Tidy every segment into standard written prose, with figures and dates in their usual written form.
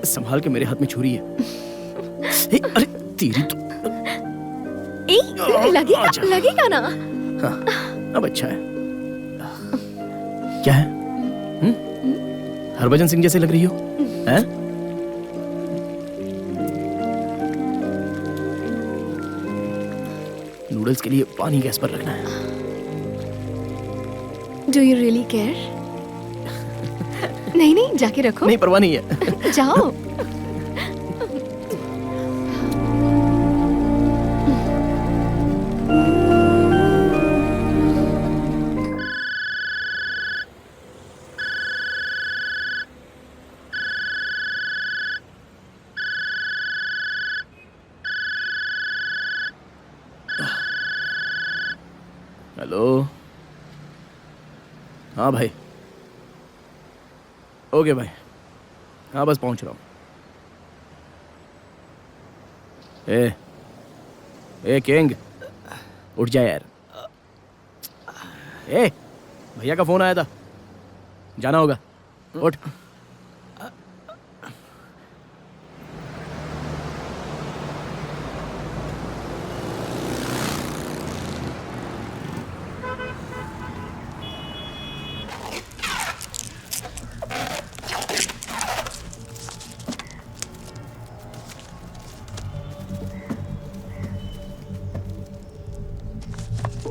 संभाल के, मेरे हाथ में छुरी है। अरे तेरी तो लगेगा ना। हाँ, अब अच्छा है। क्या है? हरभजन सिंह जैसे लग रही हो, हैं? नूडल्स के लिए पानी गैस पर रखना है। Do you really care? नहीं, जाके रखो। नहीं, परवाह नहीं है। जाओ। हेलो। हाँ भाई, ओके भाई, हाँ बस पहुंच रहा हूँ। ए किंग, उठ जा यार। भैया का फोन आया था, जाना होगा, उठ।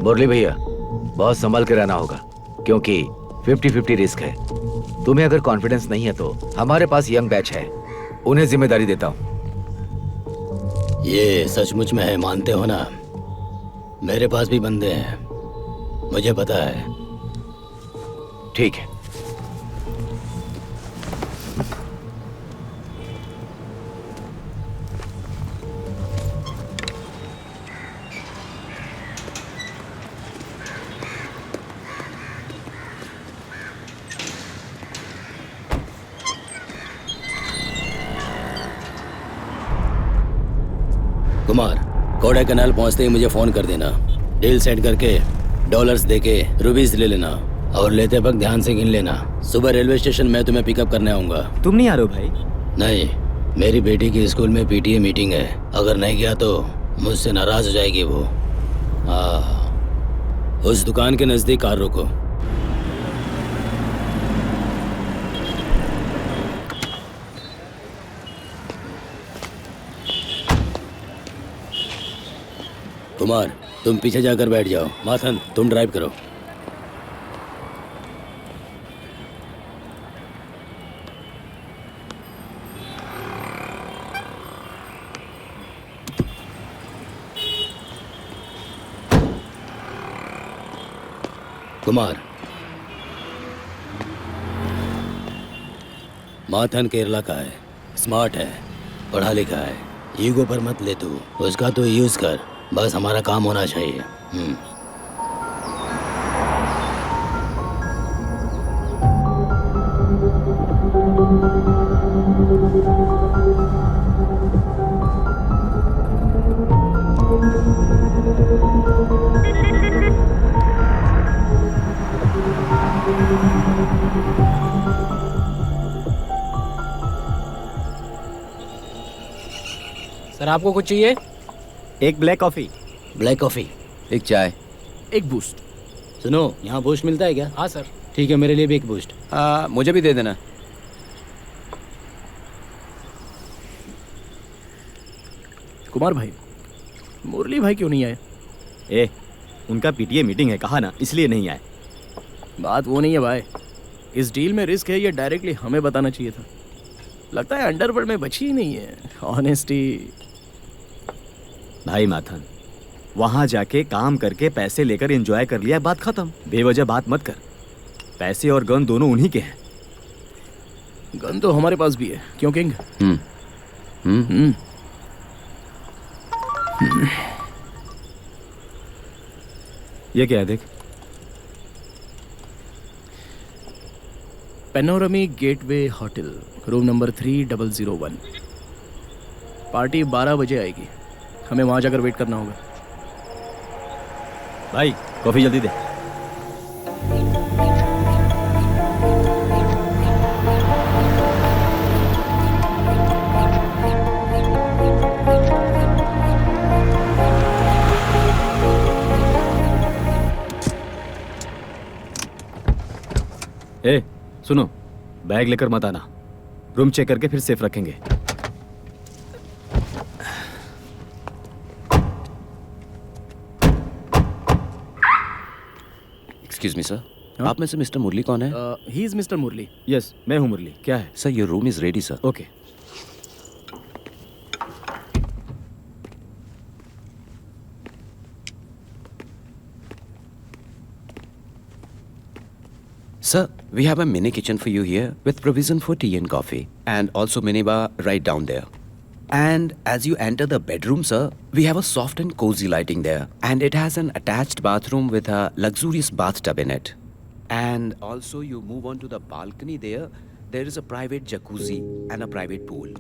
मुरली भैया, बहुत संभल के रहना होगा, क्योंकि 50-50 रिस्क है। तुम्हें अगर कॉन्फिडेंस नहीं है तो हमारे पास यंग बैच है, उन्हें जिम्मेदारी देता हूँ। ये सचमुच में है, मानते हो ना? मेरे पास भी बंदे हैं, मुझे पता है। ठीक है। कुमार, कोड़ा कनाल पहुंचते ही मुझे फोन कर देना। डील सेट करके डॉलर्स देके रुपीस ले लेना, और लेते वक्त ध्यान से गिन लेना। सुबह रेलवे स्टेशन में तुम्हें पिकअप करने आऊंगा। तुम नहीं आ रहे हो भाई? नहीं, मेरी बेटी की स्कूल में पीटीए मीटिंग है, अगर नहीं गया तो मुझसे नाराज हो जाएगी वो। उस दुकान के नजदीक कार रोको। कुमार, तुम पीछे जाकर बैठ जाओ। माथन, तुम ड्राइव करो। कुमार, माथन केरला का है, स्मार्ट है, पढ़ा लिखा है। ईगो पर मत ले तू, उसका तो यूज कर, बस हमारा काम होना चाहिए। सर, आपको कुछ चाहिए? एक ब्लैक कॉफी। ब्लैक कॉफी, एक चाय, एक बूस्ट। सुनो, यहाँ बूस्ट मिलता है क्या? हाँ सर। ठीक है, मेरे लिए भी एक बूस्ट। मुझे भी दे देना। कुमार भाई, मुरली भाई क्यों नहीं आए? उनका पीटीए मीटिंग है, कहा ना, इसलिए नहीं आए। बात वो नहीं है भाई, इस डील में रिस्क है, ये डायरेक्टली हमें बताना चाहिए था। लगता है अंडरवर्ल्ड में बची ही नहीं है ऑनेस्टी। भाई माथन, वहां जाके काम करके पैसे लेकर एंजॉय कर लिया, बात खत्म। बेवजह बात मत कर। पैसे और गन दोनों उन्हीं के हैं। गन तो हमारे पास भी है, क्यों किंग? ये क्या है, देख। पेनोरमी gateway hotel, room number 3001। Party 12 बजे आएगी, हमें वहां जाकर वेट करना होगा। भाई, कॉफी जल्दी दे। सुनो, बैग लेकर मत आना। रूम चेक करके फिर सेफ रखेंगे। एक्सक्यूज मी सर, आप में से मिस्टर मुरली कौन है? He is mister Murali. Yes, मैं हूँ मुरली। क्या है? Sir your room is ready sir. Okay. Sir, we have a mini kitchen for you here with provision for tea and coffee and also mini bar right down there. And as you enter the bedroom, sir, we have a soft and cozy lighting there and it has an attached bathroom with a luxurious bathtub in it. And also you move on to the balcony there, there is a private jacuzzi and a private pool.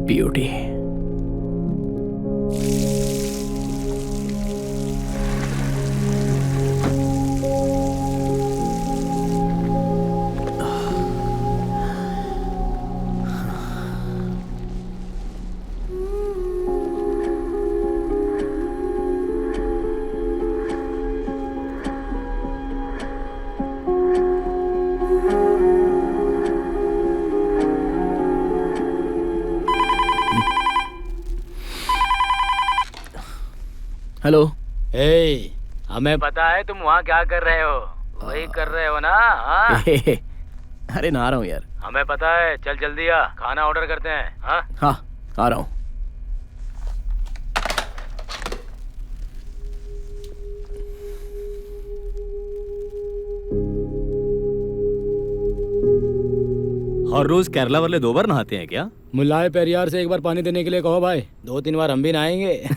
Beauty. Hello. ए, हमें पता है तुम वहाँ क्या कर रहे हो। वही कर रहे हो ना? हाँ? अरे नहा रहा हूँ यार। हमें पता है। चल जल्दी आ, खाना ऑर्डर करते हैं। हाँ? हाँ, आ रहा हूँ। हर रोज केरला वाले 2 बार नहाते हैं क्या? मुल्लाए पेरियार से एक बार पानी देने के लिए कहो भाई, 2-3 बार हम भी नहाएंगे।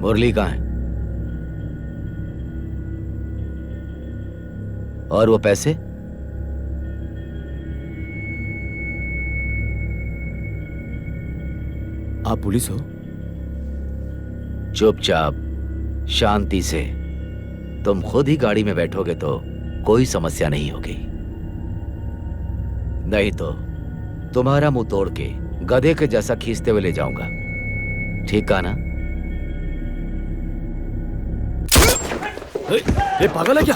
मुरली कहाँ है? और वो पैसे? आप पुलिस हो? चुपचाप शांति से। तुम खुद ही गाड़ी में बैठोगे तो कोई समस्या नहीं होगी, नहीं तो तुम्हारा मुंह तोड़ के गधे के जैसा खींचते हुए ले जाऊंगा। ठीक कहा ना? ये पागल है क्या?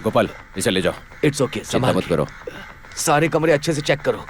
गोपाल, इसे ले जाओ। इट्स ओके, चिंता मत करो। सारे कमरे अच्छे से चेक करो।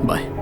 Bye.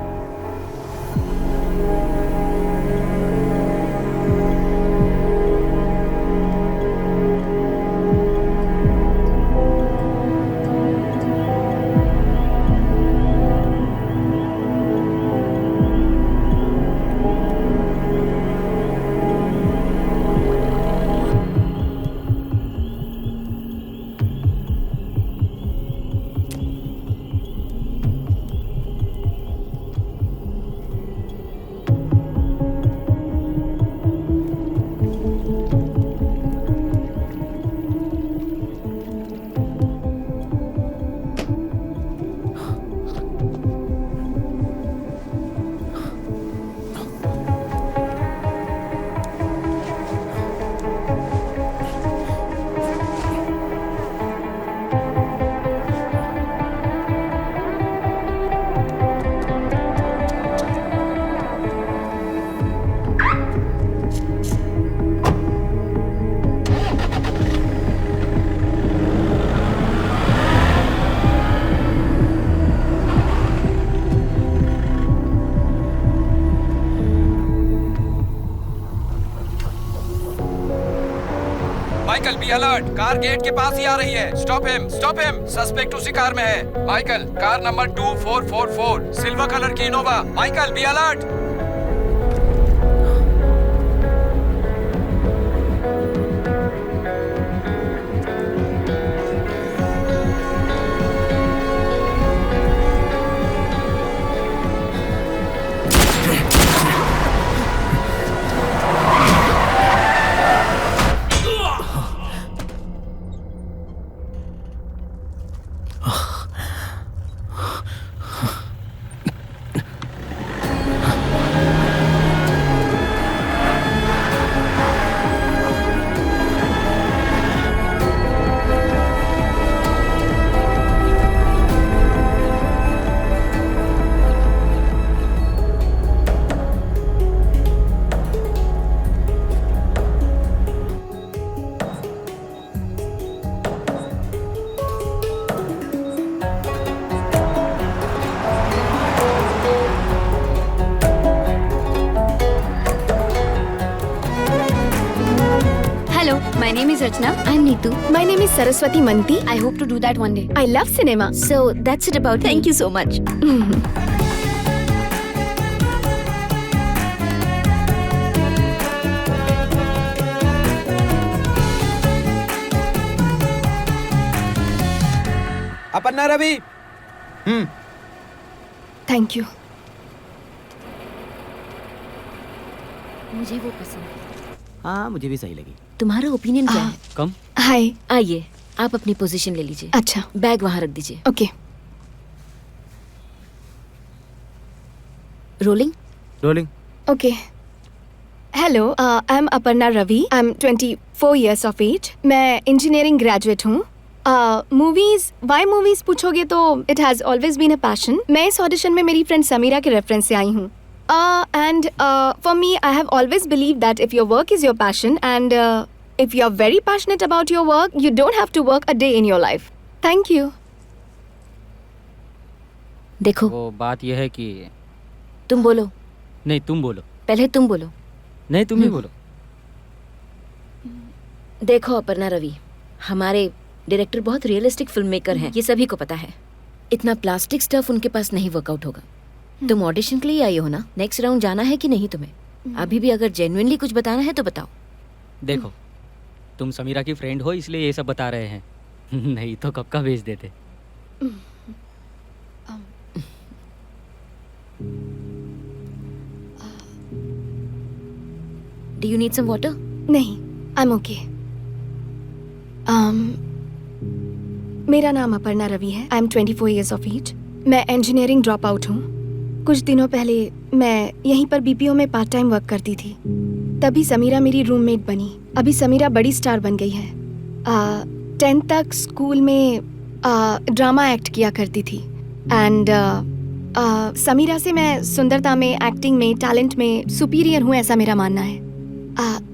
Michael be alert, car gate के पास ही आ रही है। स्टॉप हिम, सस्पेक्ट उसी कार में है। Michael, car number 2444, silver colour की Innova. Michael be alert. My name is Rachna. I'm Neetu. My name is Saraswati Manti. I hope to do that one day. I love cinema. So that's it about Thank you so much. Aparna Ravi. Thank you. मुझे वो पसंद है। हाँ मुझे भी सही लगी। तुम्हारा ओपिनियन क्या है? कम। Hi. आइए, आप अपनी पोजीशन ले लीजिए। अच्छा. बैग वहाँ रख दीजिए। Okay. Rolling. Rolling. Okay. Hello. I'm Aparna Ravi. I'm 24 years of age. मैं इंजीनियरिंग ग्रेजुएट हूँ. मूवीज वाई मूवीज पूछोगे तो it has always been a passion. मैं इस ऑडिशन में मेरी फ्रेंड समीरा के रेफरेंस से आई हूँ. And for me I have always believe that if your work is your passion and if you are very passionate about your work you don't have to work a day in your life. Thank you. देखो वो बात यह है कि तुम बोलो. नहीं तुम बोलो. पहले तुम बोलो. नहीं तुम ही बोलो. देखो अपर्णा रवि, हमारे डायरेक्टर बहुत रियलिस्टिक फिल्म मेकर हैं, ये सभी को पता है. इतना प्लास्टिक स्टफ उनके पास नहीं वर्कआउट होगा. तुम ऑडिशन के लिए आई हो ना, नेक्स्ट राउंड जाना है कि नहीं तुम्हें? अभी भी अगर जेन्युइनली कुछ बताना है तो बताओ. देखो तुम समीरा की फ्रेंड हो इसलिए ये सब बता रहे हैं. नहीं तो कब का भेज देते. Do you need some water? नहीं, आई एम ओके. मेरा नाम अपर्णा रवि है. I am 24 years of age. मैं इंजीनियरिंग ड्रॉप आउट हूँ. कुछ दिनों पहले मैं यहीं पर बीपीओ में पार्ट टाइम वर्क करती थी. तभी समीरा मेरी रूममेट बनी. अभी समीरा बड़ी स्टार बन गई है. 10th तक स्कूल में ड्रामा एक्ट किया करती थी. एंड समीरा से मैं सुंदरता में, एक्टिंग में, टैलेंट में सुपीरियर हूँ, ऐसा मेरा मानना है.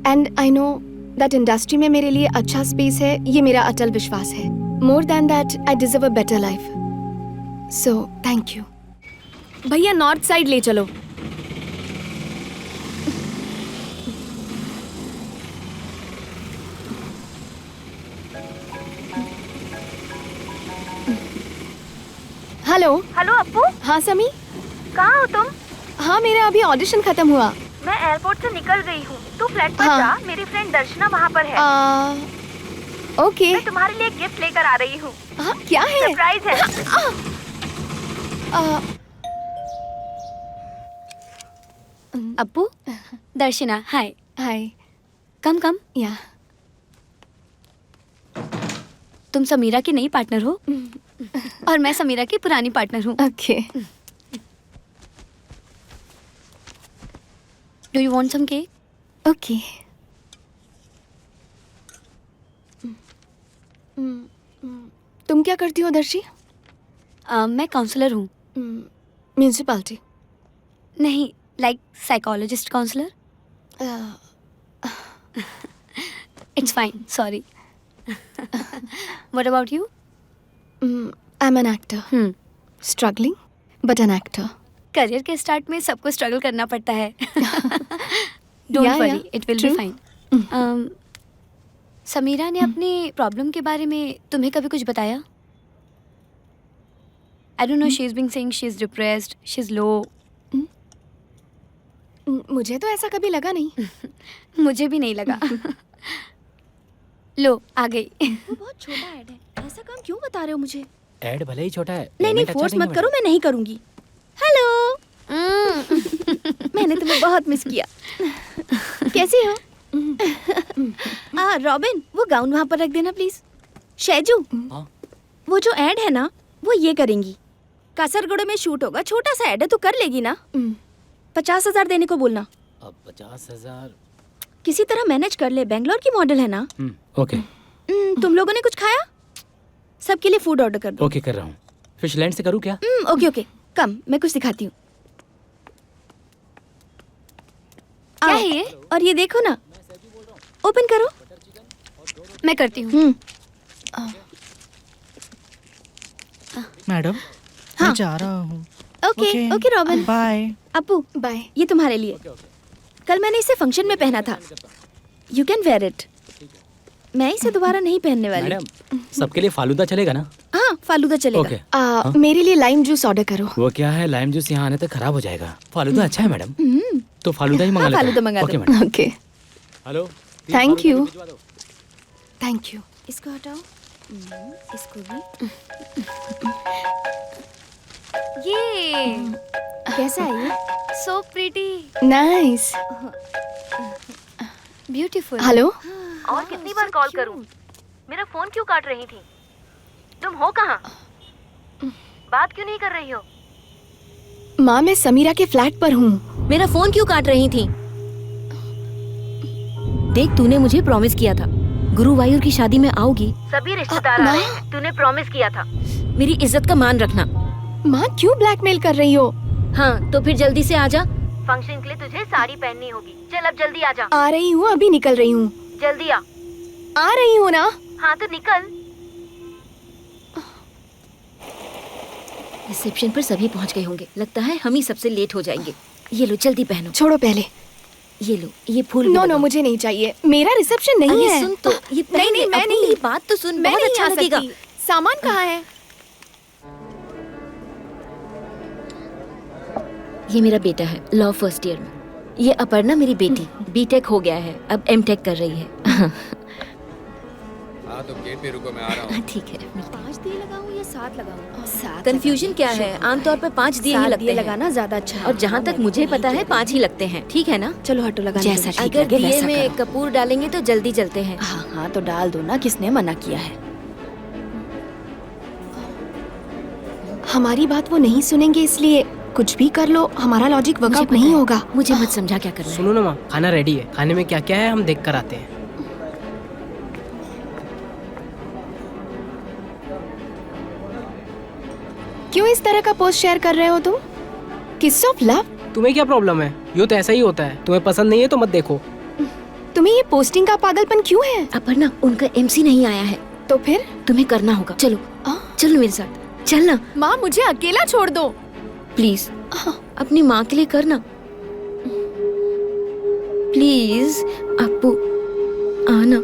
And I know that industry में मेरे लिए अच्छा स्पेस है, ये मेरा अटल विश्वास है. More than that I deserve a better life. So thank you. भैया नॉर्थ साइड ले चलो। हेलो। हेलो अप्पू, हाँ समी। कहाँ हो तुम? हाँ मेरा अभी ऑडिशन खत्म हुआ। मैं एयरपोर्ट से निकल गई हूँ। तू फ्लैट पर हाँ। जा, मेरी फ्रेंड दर्शना वहाँ पर है। ओके। मैं तुम्हारे लिए गिफ्ट लेकर आ रही हूँ। हाँ क्या है? सरप्राइज है। अप्पू, दर्शना, हाय। हाय। कम कम। या तुम समीरा की नई पार्टनर हो और मैं समीरा की पुरानी पार्टनर हूँ। Okay. Do you want some cake? Okay. तुम क्या करती हो दर्शी? मैं काउंसलर हूँ। म्यूनिसिपैलिटी? नहीं, like psychologist counsellor. It's fine, sorry. What about you? I am an actor. Struggling but an actor. Career के स्टार्ट में सबको स्ट्रगल करना पड़ता है। Don't worry, it will be fine. Sameera ने अपनी प्रॉब्लम के बारे में तुम्हें कभी कुछ बताया? I don't know, she is being saying she is depressed, she is low. मुझे तो ऐसा कभी लगा नहीं। मुझे भी नहीं लगा। लो आ गई। वो बहुत छोटा ऐड है, ऐसा काम क्यों बता रहे हो मुझे? ऐड भले ही छोटा है। नहीं फोर्स मत करो, मैं नहीं करूँगी। हेलो। मैंने तुम्हें बहुत मिस किया। कैसी हो? रॉबिन, वो गाउन वहाँ पर रख देना प्लीज। शैजू, वो जो ऐड है ना, वो ये करेंगी। कासरगोड़े में शूट होगा, छोटा सा ऐड है, तो कर लेगी ना? 50,000 देने को बोलना। अब 50,000 किसी तरह मैनेज कर ले, बेंगलोर की मॉडल है ना। ओके। तुम लोगों ने कुछ खाया? सबके लिए फूड ऑर्डर कर दो। ओके कर रहा हूँ। फिशलैंड से करूँ क्या? ओके, कम, मैं कुछ दिखाती हूँ। क्या है ये? और ये देखो ना, ओपन करो। मैं करती हूँ। मैडम, मैं जा रहा हूँ। Okay Robin, bye. Appu bye. ये तुम्हारे लिए। कल मैंने इसे फंक्शन में पहना था। You can wear it. मैं इसे दोबारा नहीं पहनने वाली। मैडम, सबके लिए फालूदा चलेगा ना? हाँ, फालूदा चलेगा। ओके। मेरे लिए लाइम जूस ऑर्डर करो। वो क्या है, लाइम जूस यहाँ आने तक खराब हो जाएगा। फालूदा अच्छा है मैडम। तो फालूदा ही मंगा लेते हैं। फालूदा मंगा ओके दो। Madam. Okay. Hello. Thank you. Thank you. इसको हटाओ, इसको भी। ये कैसा है ये? So pretty, nice. Beautiful. Hello. और कितनी बार कॉल करूं? मेरा फोन क्यों काट रही थी? तुम हो कहाँ? बात क्यों नहीं कर रही हो? माँ, मैं समीरा के फ्लैट पर हूँ। मेरा फोन क्यों काट रही थी? देख, तूने मुझे प्रॉमिस किया था गुरुवायूर की शादी में आओगी। सभी रिश्तेदार आ रहे हैं, तूने प्रॉमिस किया था। मेरी इज्जत का मान रखना। माँ, क्यों ब्लैकमेल कर रही हो? हाँ, तो फिर जल्दी से आजा। फंक्शन के लिए तुझे साड़ी पहननी होगी। चल अब जल्दी आ जा। आ रही हूँ, अभी निकल रही हूँ। जल्दी आ रही हूँ ना। हाँ तो निकल। रिसेप्शन पर सभी पहुंच गए होंगे। लगता है हम ही सबसे लेट हो जाएंगे। ये लो, जल्दी पहनो। छोड़ो पहले। ये लो, ये फूल भी नो लगाओ। मुझे नहीं चाहिए। मेरा रिसेप्शन नहीं अरे है। सुन तो, ये पहन ले। मैं अब नहीं। मेरी बात तो सुन, मैं बहुत नहीं अच्छा आ लगेगा। सकती। सामान कहाँ है? ये मेरा बेटा है, लॉ फर्स्ट ईयर में। ये अपर्णा मेरी बेटी, बीटेक हो गया है, अब एमटेक कर रही है। हाँ तुम गेट पे रुको, मैं आ रहा हूँ। ठीक है। 5 दिए लगाऊं या 7 लगाऊं? 7। कंफ्यूजन क्या है? आमतौर पर 5 दिए ही लगते हैं। लगाना ज्यादा अच्छा है। और जहाँ तक मुझे पता है 5 ही लगते हैं। ठीक है ना? चलो हटो, लगा जैसा ठीक अगर लगे दिए वैसा में करो। कपूर डालेंगे तो जल्दी जलते हैं। हाँ तो डाल दो ना, किसने मना किया है? हमारी बात वो नहीं सुनेंगे, इसलिए कुछ भी कर लो, हमारा लॉजिक वर्कआउट नहीं होगा। मुझे मत समझा क्या करना है। सुनो ना माँ, खाना रेडी है। खाने में क्या क्या है हम देख कर आते हैं। क्यों इस तरह का पोस्ट शेयर कर रहे हो तुम? किस ऑफ लव? तुम्हें क्या प्रॉब्लम है? ये तो ऐसा ही होता है। तुम्हें पसंद नहीं है तो मत देखो। तुम्हें ये पोस्टिंग का पागलपन क्यों है? अपर्णा, उनका एमसी नहीं आया है। तो फिर तुम्हें करना होगा। चलो चलो मेरे साथ, चलना। माँ, मुझे अकेला छोड़ दो। प्लीज। अपनी माँ के लिए करना प्लीज। अप्पू आना,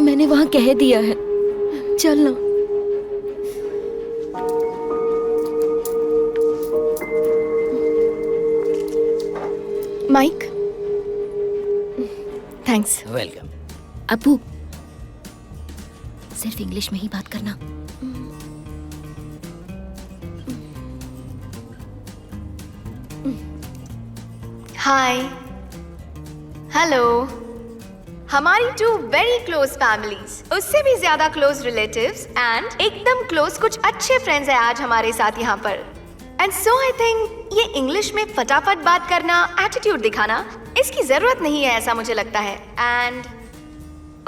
मैंने वहां कह दिया है, चलना। Mic, thanks. वेलकम। अप्पू सिर्फ इंग्लिश में ही बात करना। हाय, हेलो। हमारी 2 वेरी क्लोज फैमिलीज, उससे भी ज्यादा क्लोज रिलेटिव्स एंड एकदम क्लोज कुछ अच्छे फ्रेंड्स हैं आज हमारे साथ यहाँ पर। एंड सो आई थिंक ये इंग्लिश में फटाफट बात करना, एटीट्यूड दिखाना, इसकी जरूरत नहीं है ऐसा मुझे लगता है। एंड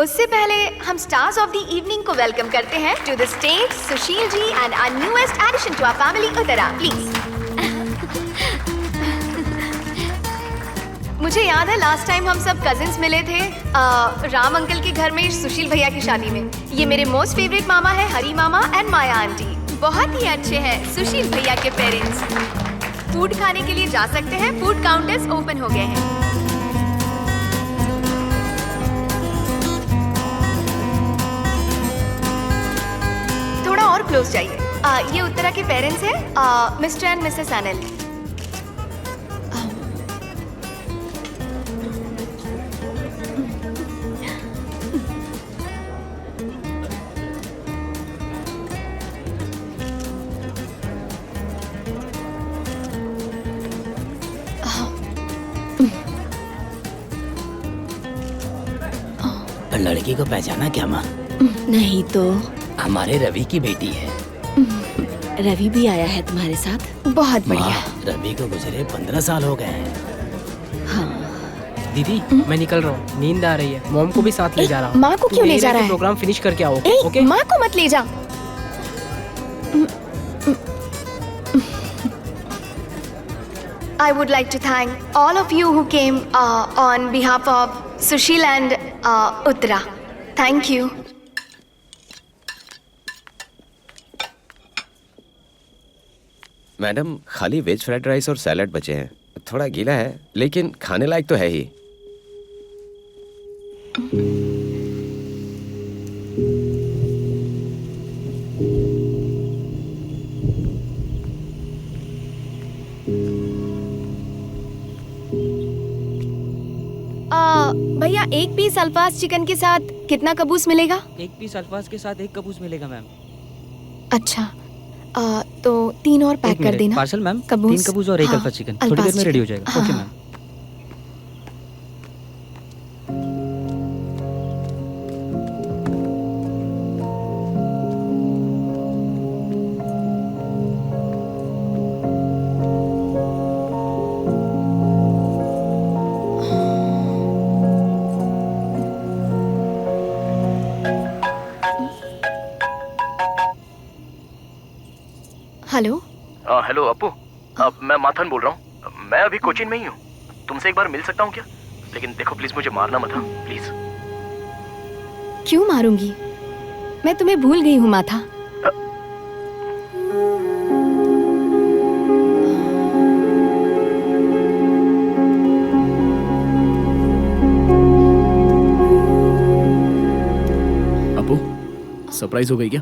उससे पहले हम स्टार्स ऑफ द इवनिंग को वेलकम करते हैं to the stage Sushil ji and our newest addition to our family Uttara, please. मुझे याद है लास्ट टाइम हम सब कजिन्स मिले थे राम अंकल के घर में सुशील भैया की शादी में। ये मेरे मोस्ट फेवरेट मामा है हरी मामा एंड माया आंटी, बहुत ही अच्छे हैं सुशील भैया के पेरेंट्स। फूड खाने के लिए जा सकते हैं, फूड काउंटर्स ओपन हो गए हैं। थोड़ा और क्लोज जाइए। ये उत्तरा के पेरेंट्स हैं, मिस्टर एंड मिसेस अनिल। लड़की को पहचाना क्या माँ? नहीं तो हमारे रवि की बेटी है। रवि भी आया है तुम्हारे साथ? बहुत बढ़िया। रवि को गुजरे 15 साल हो गए हैं। हाँ। दीदी मैं निकल रहा हूँ, नींद आ रही है। मॉम को भी साथ ले जा रहा हूँ। माँ को क्यों ले जा रहा है? प्रोग्राम फिनिश करके आओ। ओके? माँ को मत ले जा। I would like to thank all of you who came on behalf of Sushil and Uttara. Thank you. Madam खाली वेज फ्राइड राइस और सैलड बचे हैं। थोड़ा गीला है लेकिन खाने लायक तो है ही। भैया एक पीस अल्फाज चिकन के साथ कितना कबूस मिलेगा? एक पीस अल्फाज के साथ 1 कबूस मिलेगा मैम। अच्छा, तो 3 और पैक कर देना। Parcel ma'am. कबूस। 3 कबूस और 1 अल्फाज चिकन थोड़ी देर में रेडी हो जाएगा। Okay ma'am. Hello. Hello Appu, मैं माथन बोल रहा हूँ। मैं अभी कोचिन में ही हूँ। तुमसे एक बार मिल सकता हूँ क्या? लेकिन देखो प्लीज मुझे मारना मत, प्लीज। क्यों मारूंगी? मैं तुम्हें भूल गई हूँ माथा। अप्पू सरप्राइज हो गई क्या?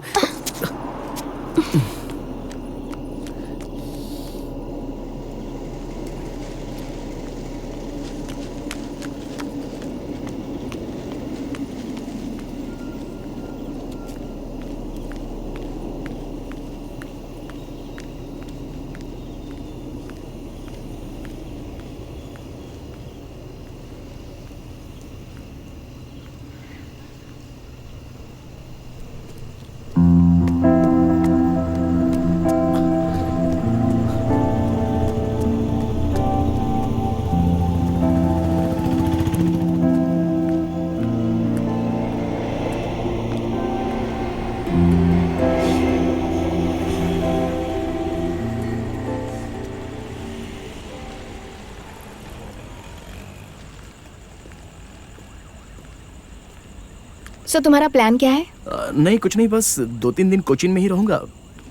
सो तुम्हारा प्लान क्या है? नहीं कुछ नहीं, बस 2-3 दिन कोचिन में ही रहूंगा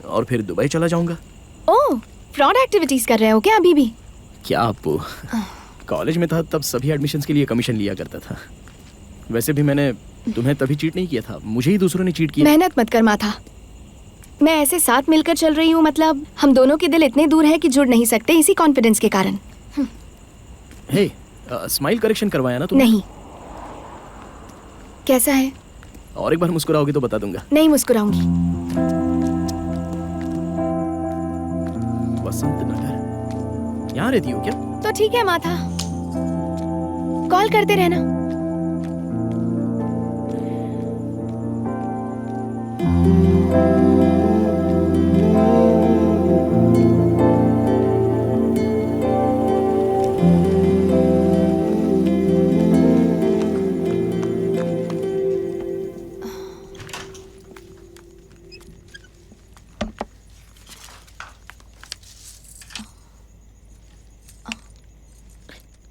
और फिर दुबई चला जाऊंगा। ओह फ्रॉड एक्टिविटीज कर रहे हो क्या अभी भी? क्या आपको कॉलेज में था तब सभी एडमिशन्स के लिए कमीशन लिया करता था। वैसे भी मैंने तुम्हें तभी चीट नहीं किया था, मुझे ही दूसरों ने चीट किया। मेहनत मत कर माथा। मैं ऐसे साथ मिलकर चल रही हूँ, मतलब हम दोनों के दिल इतने दूर है कि जुड़ नहीं सकते इसी कॉन्फिडेंस के कारण। हे, स्माइल करेक्शन करवाया ना तुमने? नहीं। कैसा है? और एक बार मुस्कुराओगी तो बता दूंगा। नहीं मुस्कुराऊंगी। वसंत नगर, यहाँ रहती हो क्या? तो ठीक है माथा, कॉल करते रहना।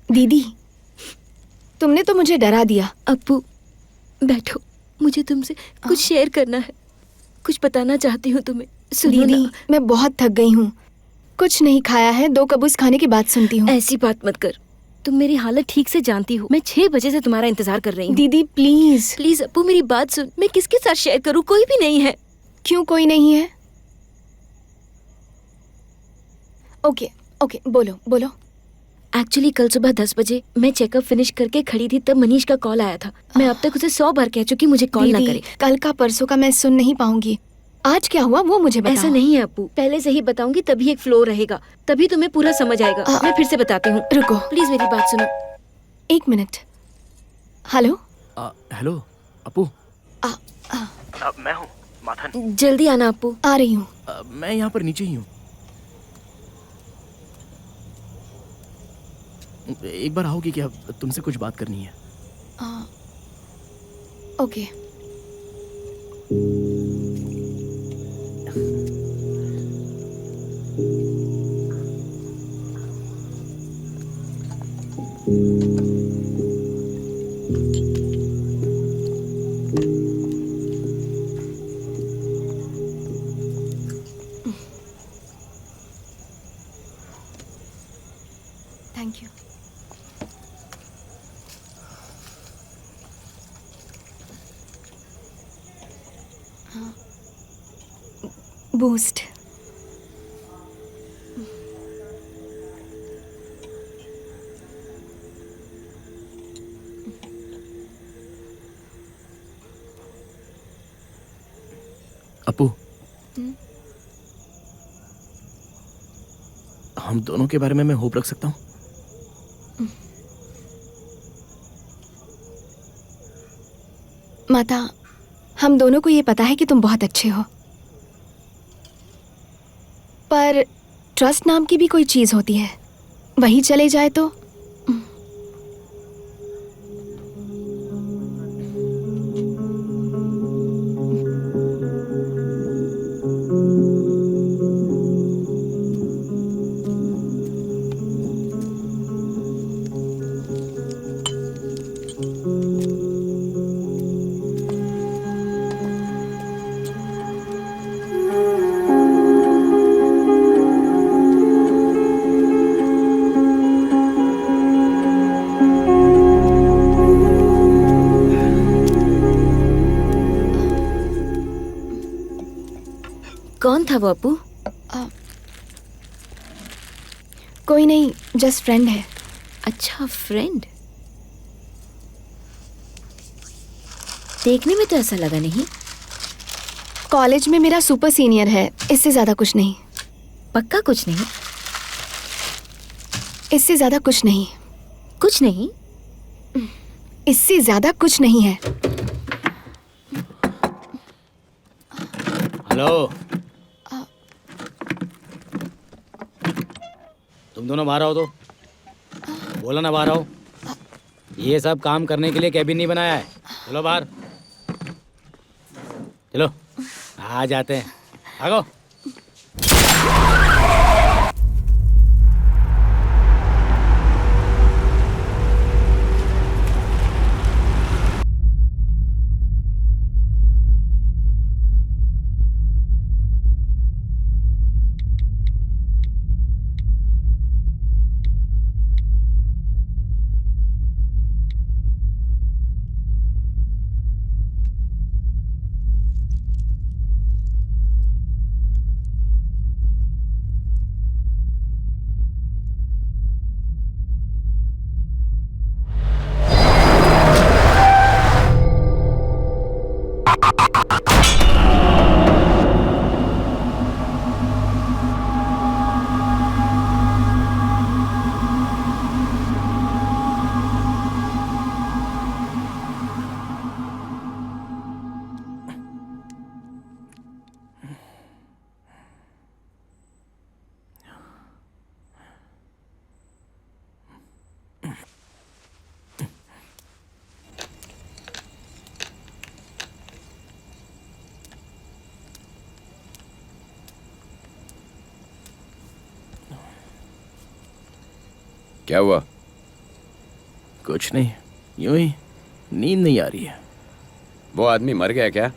दीदी, तुमने तो मुझे डरा दिया। अप्पू बैठो, मुझे तुमसे कुछ शेयर करना है, कुछ बताना चाहती हूँ तुम्हें। सुनो दीदी, ना। मैं बहुत थक गई हूँ, कुछ नहीं खाया है, 2 कबूस खाने की बात सुनती हूँ। ऐसी बात मत कर, तुम मेरी हालत ठीक से जानती हो। मैं 6 बजे से तुम्हारा इंतजार कर रही हूँ। दीदी प्लीज प्लीज अप्पू मेरी बात सुन। मैं किसके साथ शेयर करूँ? कोई भी नहीं है। क्यों कोई नहीं है? ओके ओके, बोलो बोलो। एक्चुअली कल सुबह 10 बजे मैं चेकअप फिनिश करके खड़ी थी, तब मनीष का कॉल आया था। मैं अब तक उसे 100 बार कह चुकी मुझे कॉल ना दीदी, करे। कल का परसों का मैं सुन नहीं पाऊंगी। आज क्या हुआ वो मुझे बताओ। ऐसा नहीं है अप्पू, पहले से ही बताऊंगी तभी एक फ्लो रहेगा, तभी तुम्हें पूरा समझ आएगा। मैं फिर से बताती हूँ, रुको प्लीज मेरी बात सुनो। 1 मिनट। Hello hello Appu. मैं हूँ माथन। जल्दी आना अप्पू। आ रही हूँ। मैं यहाँ पर नीचे ही हूँ। एक बार आओगी क्या? तुमसे कुछ बात करनी है। ओके। Thank you. बूस्ट। अपू, हम दोनों के बारे में मैं होप रख सकता हूँ? माता, हम दोनों को ये पता है कि तुम बहुत अच्छे हो, पर ट्रस्ट नाम की भी कोई चीज होती है, वही चले जाए तो? कौन था वो अप्पू? कोई नहीं, जस्ट फ्रेंड है। अच्छा फ्रेंड। देखने में तो ऐसा लगा नहीं। कॉलेज में मेरा सुपर सीनियर है, इससे ज्यादा कुछ नहीं। पक्का कुछ नहीं? इससे ज्यादा कुछ नहीं। कुछ नहीं? इससे ज्यादा कुछ नहीं है। हेलो, तुम दोनों बाहर आओ तो। बोला ना बाहर आओ। ये सब काम करने के लिए कैबिन नहीं बनाया है। चलो बाहर, चलो आ जाते हैं। भागो। क्या हुआ? कुछ नहीं, यूं ही नींद नहीं आ रही है। वो आदमी मर गया क्या?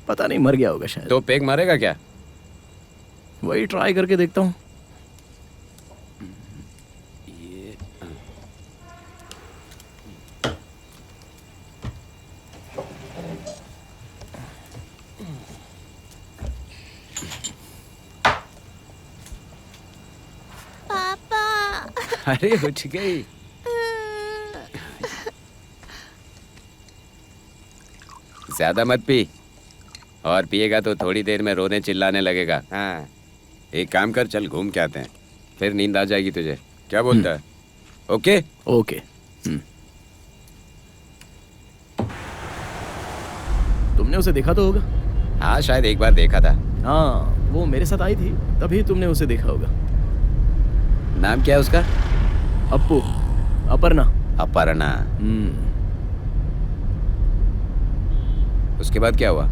पता नहीं, मर गया होगा शायद। तो पेग मारेगा क्या? वही ट्राई करके देखता हूँ। अरे उठ गई। ज्यादा मत पी, और पिएगा तो थोड़ी देर में रोने चिल्लाने लगेगा। हाँ, एक काम कर, चल घूम के आते हैं, फिर नींद आ जाएगी तुझे। क्या बोलता है? Okay okay. तुमने उसे देखा तो होगा। हाँ, शायद एक बार देखा था। हाँ, वो मेरे साथ आई थी, तभी तुमने उसे देखा होगा। नाम क्या है उसका? अप्पू, अपर्णा। अपर्णा। उसके बाद क्या हुआ?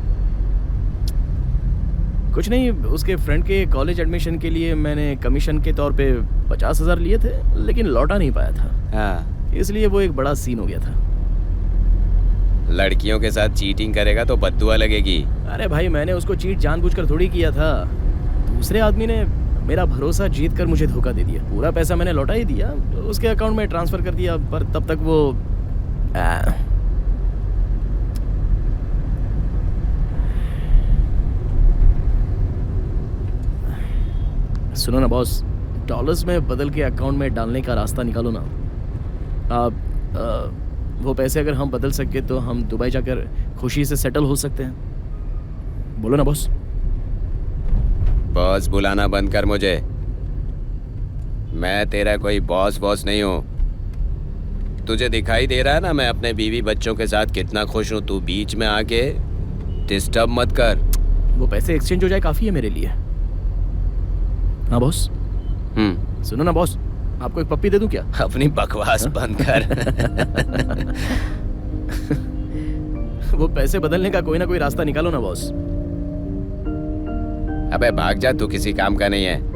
कुछ नहीं, उसके फ्रेंड के कॉलेज एडमिशन के लिए मैंने कमीशन के तौर पे 50,000 लिए थे, लेकिन लौटा नहीं पाया था। हाँ, इसलिए वो एक बड़ा सीन हो गया था। लड़कियों के साथ चीटिंग करेगा तो बद्दुआ लगेगी। अरे भाई, मैंने उसको चीट जानबूझकर थोड़ी किया था। दूसरे आदमी ने मेरा भरोसा जीत कर मुझे धोखा दे दिया। पूरा पैसा मैंने लौटा ही दिया, उसके अकाउंट में ट्रांसफर कर दिया, पर तब तक वो सुनो ना बॉस, डॉलर्स में बदल के अकाउंट में डालने का रास्ता निकालो ना। आप वो पैसे अगर हम बदल सके तो हम दुबई जाकर खुशी से सेटल हो सकते हैं। बोलो ना बॉस। बॉस बुलाना बंद कर मुझे। मैं तेरा कोई बॉस नहीं हूँ। तुझे दिखाई दे रहा है ना मैं अपने बीवी बच्चों के साथ कितना खुश हूँ। तू बीच में आके डिस्टर्ब मत कर। वो पैसे एक्सचेंज हो जाए काफ़ी है मेरे लिए। हाँ बॉस। सुनो ना बॉस, आपको एक पप्पी दे दूं क्या? अपनी बकवास बंद कर। वो पैसे बदलने का कोई ना कोई रास्ता निकालो ना बॉस। अबे भाग जा, तू किसी काम का नहीं है।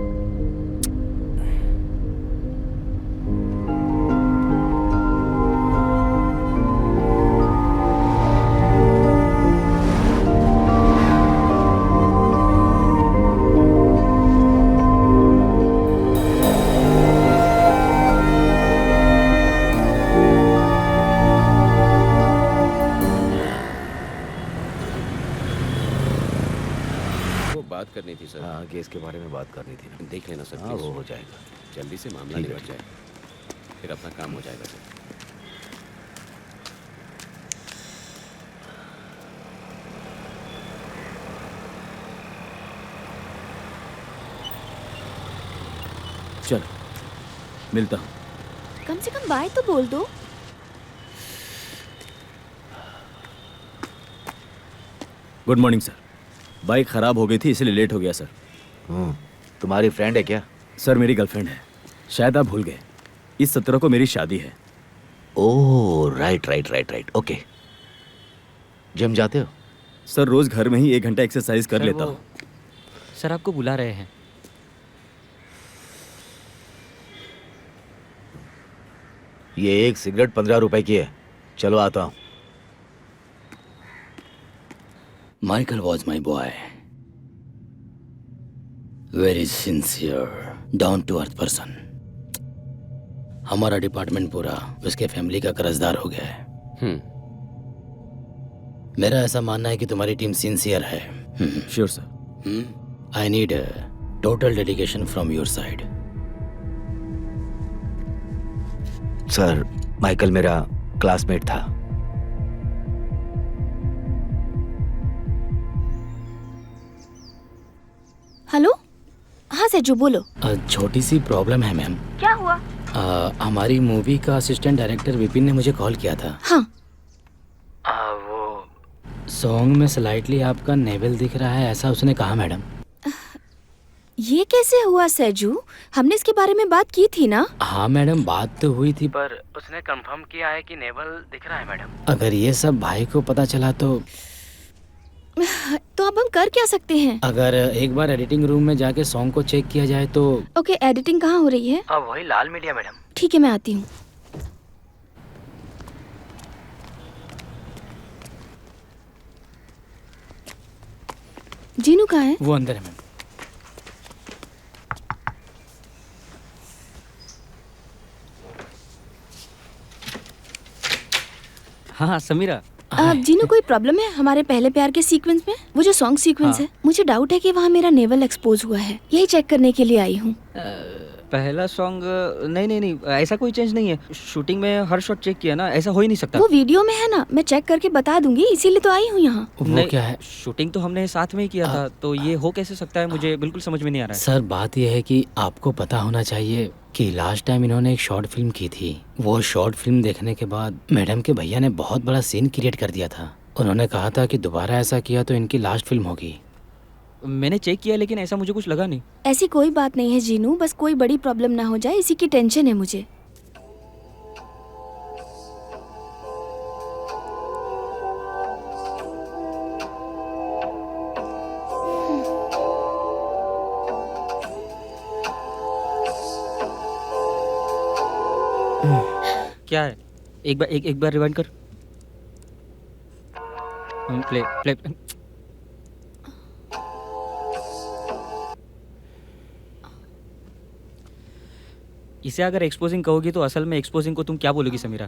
बात करनी थी सर। हाँ, केस के बारे में बात करनी थी ना। देख लेना सर। हाँ, वो हो जाएगा। जल्दी से मामला निपट जाए, फिर अपना काम हो जाएगा सर। चल, मिलता हूँ। कम से कम बाय तो बोल दो। Good morning sir. बाइक खराब हो गई थी इसलिए लेट हो गया सर। तुम्हारी फ्रेंड है क्या? सर मेरी गर्लफ्रेंड है, शायद आप भूल गए। इस 17 को मेरी शादी है। Oh right. ओके। जिम जाते हो? सर रोज घर में ही 1 घंटा एक्सरसाइज कर लेता हूँ। सर आपको बुला रहे हैं। ये एक सिगरेट 15 रुपए की है। चलो आता हूँ। Michael was my boy. Very sincere, down to earth person. हमारा डिपार्टमेंट पूरा उसके फैमिली का कर्जदार हो गया है। मेरा ऐसा मानना है कि तुम्हारी टीम सिंसियर है। Sure sir. I need total dedication from your side. Sir, Michael मेरा क्लासमेट था। हेलो। हाँ सेजू बोलो। छोटी सी प्रॉब्लम है मैम। क्या हुआ? हमारी मूवी का असिस्टेंट डायरेक्टर विपिन ने मुझे कॉल किया था। हाँ। वो सॉन्ग में स्लाइटली आपका नेवल दिख रहा है, ऐसा उसने कहा मैडम। ये कैसे हुआ सेजू? हमने इसके बारे में बात की थी ना? हाँ मैडम, बात तो हुई थी, पर उसने कंफर्म किया है कि नेवल दिख रहा है मैडम। अगर ये सब भाई को पता चला तो तो अब हम कर क्या सकते हैं? अगर एक बार एडिटिंग रूम में जाके सॉन्ग को चेक किया जाए तो। ओके, एडिटिंग कहाँ हो रही है? वही लाल मीडिया मैडम। ठीक है, मैं आती हूँ। जीनू कहाँ है? वो अंदर है मैम। हाँ समीरा। जीनू, कोई प्रॉब्लम है हमारे पहले प्यार के सीक्वेंस में? वो जो सॉन्ग सीक्वेंस है, मुझे डाउट है कि वहाँ मेरा नेवल एक्सपोज हुआ है। यही चेक करने के लिए आई हूँ। पहला सॉन्ग नहीं, ऐसा कोई चेंज नहीं है। शूटिंग में हर शॉट चेक किया ना, ऐसा हो ही नहीं सकता। वो वीडियो में है ना, मैं चेक करके बता दूंगी, इसीलिए तो आई हूँ यहाँ। वो क्या है? शूटिंग तो हमने साथ में ही किया था, तो ये हो कैसे सकता है? मुझे बिल्कुल समझ में नहीं आ रहा है। सर, बात यह है कि आपको पता होना चाहिए कि लास्ट टाइम इन्होंने एक शॉर्ट फिल्म की थी। वो शॉर्ट फिल्म देखने के बाद मैडम के भैया ने बहुत बड़ा सीन क्रिएट कर दिया था। उन्होंने कहा था कि दोबारा ऐसा किया तो इनकी लास्ट फिल्म होगी। मैंने चेक किया लेकिन ऐसा मुझे कुछ लगा नहीं। ऐसी कोई बात नहीं है जीनू, बस कोई बड़ी प्रॉब्लम ना हो जाए, इसी की टेंशन है मुझे। क्या है? एक बार रिवाइंड कर। प्ले। इसे अगर एक्सपोजिंग कहोगी तो असल में एक्सपोजिंग को तुम क्या बोलोगी समीरा?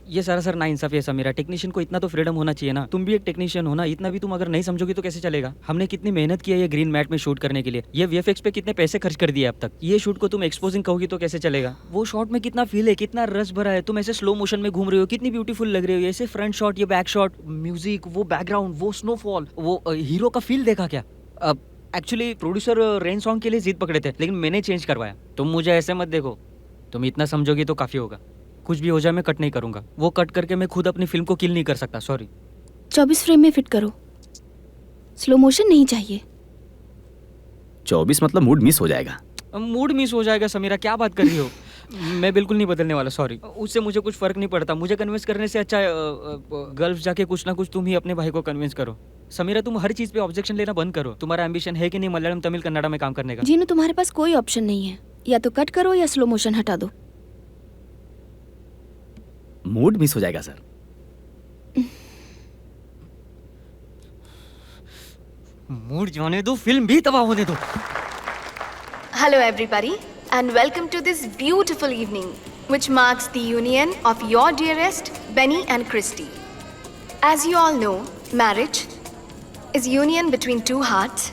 ये सरासर नाइंसाफी है समीरा। टेक्नीशियन को इतना तो फ्रीडम होना चाहिए ना। तुम भी एक टेक्नीशियन हो ना, इतना भी तुम अगर नहीं समझोगी तो कैसे चलेगा? हमने कितनी मेहनत की है ये ग्रीन मैट में शूट करने के लिए, ये वीएफएक्स पे कितने पैसे खर्च कर दिए अब तक। ये शूट को तुम एक्सपोजिंग कहोगी तो कैसे चलेगा? वो शॉट में कितना फील है, कितना रस भरा है। तुम ऐसे स्लो मोशन में घूम रहे हो, कितनी ब्यूटीफुल लग रही हो। ऐसे फ्रंट शॉट, ये बैक शॉट, म्यूजिक, वो बैकग्राउंड, वो स्नोफॉल, वो हीरो का फील देखा क्या? अब एक्चुअली प्रोड्यूसर रेन सॉन्ग के लिए जिद पकड़े थे, लेकिन मैंने चेंज करवाया। तुम मुझे ऐसे मत देखो, तुम इतना समझोगी तो काफी होगा। कुछ भी हो जाए मैं कट नहीं करूंगा। वो कट करके मैं खुद अपनी फिल्म को किल नहीं कर सकता। सॉरी। 24 फ्रेम में फिट करो, स्लो मोशन नहीं चाहिए। 24 मतलब मूड मिस हो जाएगा। मूड मिस हो जाएगा समीरा, क्या बात कर रही हो? मैं बिल्कुल नहीं बदलने वाला। सॉरी, उससे मुझे कुछ फर्क नहीं पड़ता। मुझे कन्विंस करने से अच्छा गल्फ जाके कुछ ना कुछ तुम ही अपने भाई को कन्विंस करो। समीरा, तुम हर चीज पे ऑब्जेक्शन लेना बंद करो। तुम्हारा एम्बिशन है कि नहीं मलयालम, तमिल, कन्नड़ा में काम करने का? जीनू, तुम्हारे पास कोई ऑप्शन नहीं है, या तो कट करो या स्लो मोशन हटा दो। मूड मिस हो जाएगा सर। मूड जाने दो, फिल्म भी तबाह होने दो। Hello everybody and welcome to this beautiful evening which marks the union of your dearest Benny and Christy. As you all know, marriage is union between two hearts,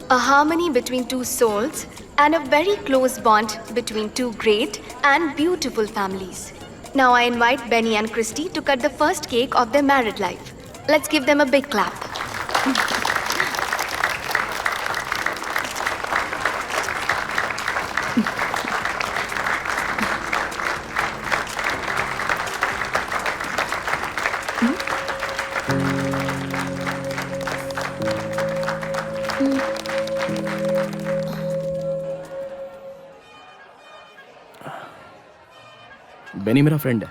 a harmony between two souls and a very close bond between two great and beautiful families. Now I invite Benny and Christy to cut the first cake of their married life. Let's give them a big clap. Beni मेरा friend है,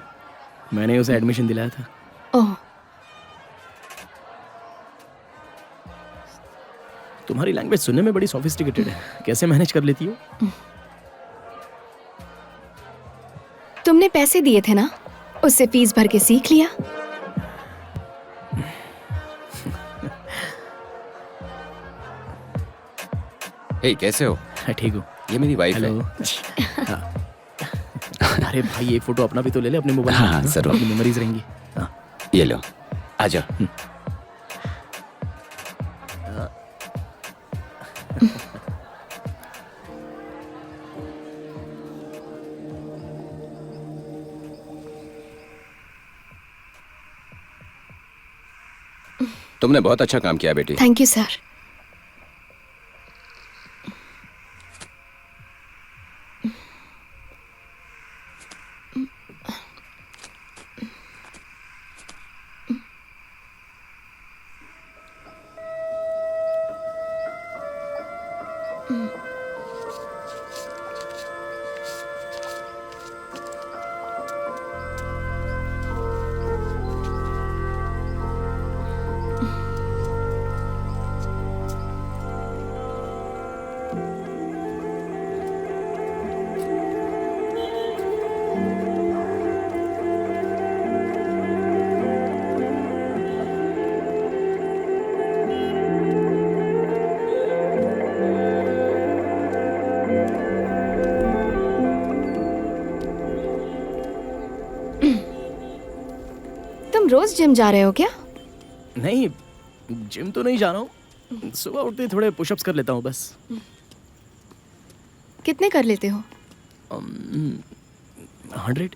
मैंने उसे admission दिलाया था। ओह, तुम्हारी language सुनने में बड़ी सोफिस्टिकेटेड है, कैसे मैनेज कर लेती हो? तुमने पैसे दिए थे ना, उससे फीस भर के सीख लिया। हे, कैसे हो? ठीक हूँ। ये मेरी वाइफ है। हाँ। अरे भाई, एक फोटो अपना भी तो ले ले अपने मोबाइल में। हाँ, जरूर। अपनी मेमोरीज रहेंगी। हाँ। ये लो, आ जाओ। तुमने बहुत अच्छा काम किया बेटी। Thank you sir. तुम रोज जिम जा रहे हो क्या? नहीं, जिम तो नहीं जा रहा हूँ, सुबह उठते ही थोड़े पुशअप्स कर लेता हूँ बस। कितने कर लेते हो? 100।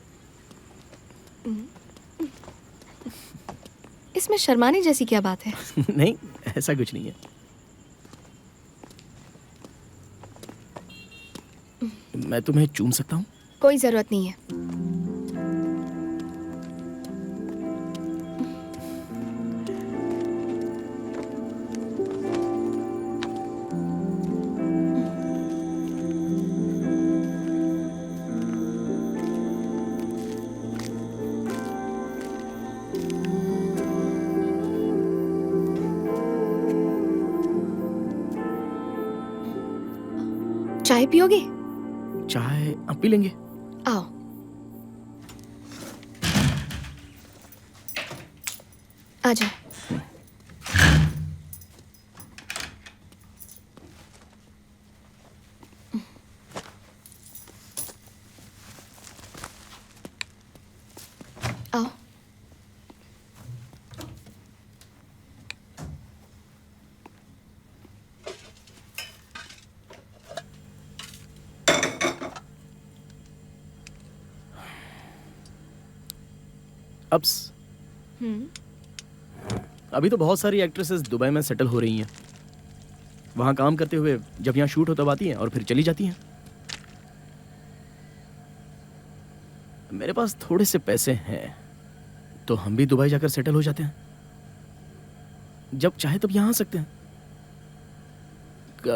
इसमें शर्माने जैसी क्या बात है? नहीं, ऐसा कुछ नहीं है। मैं तुम्हें चूम सकता हूँ? कोई जरूरत नहीं है। चाय पियोगे? चाय अब पी लेंगे। आओ। आ जाओ। आओ। अब्स। अभी तो बहुत सारी एक्ट्रेसेस दुबई में सेटल हो रही हैं। वहाँ काम करते हुए जब यहाँ शूट हो तब आती हैं और फिर चली जाती हैं। मेरे पास थोड़े से पैसे हैं तो हम भी दुबई जाकर सेटल हो जाते हैं। जब चाहे तब यहाँ आ सकते हैं।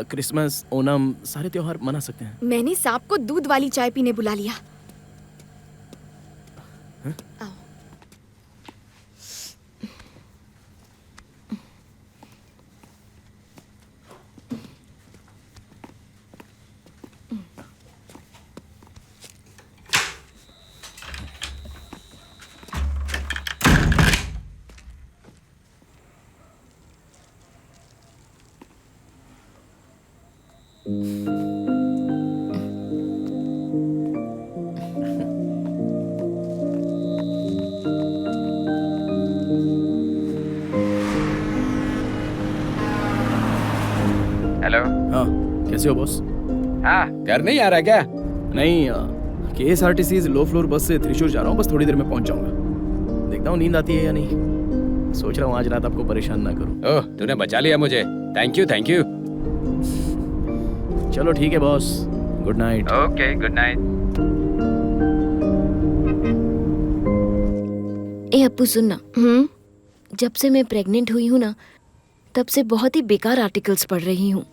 क्रिसमस, ओणम सारे त्योहार मना सकते हैं। मैंने सांप को दूध वाली चाय पीने बुला लिया। आओ। हेलो। हाँ, कैसे हो बॉस? हाँ, घर नहीं आ रहा क्या? नहीं, KSRTC लो फ्लोर बस से त्रिशूर जा रहा हूँ। बस थोड़ी देर में पहुंच जाऊंगा। देखता हूँ नींद आती है या नहीं। सोच रहा हूँ आज रात आपको परेशान ना करूँ। ओह, तूने बचा लिया मुझे। Thank you, thank you. चलो ठीक है boss, good night. Okay, good night. ए अप्पू सुनना, जब से मैं प्रेग्नेंट हुई हूँ ना, तब से बहुत ही बेकार आर्टिकल्स पढ़ रही हूँ।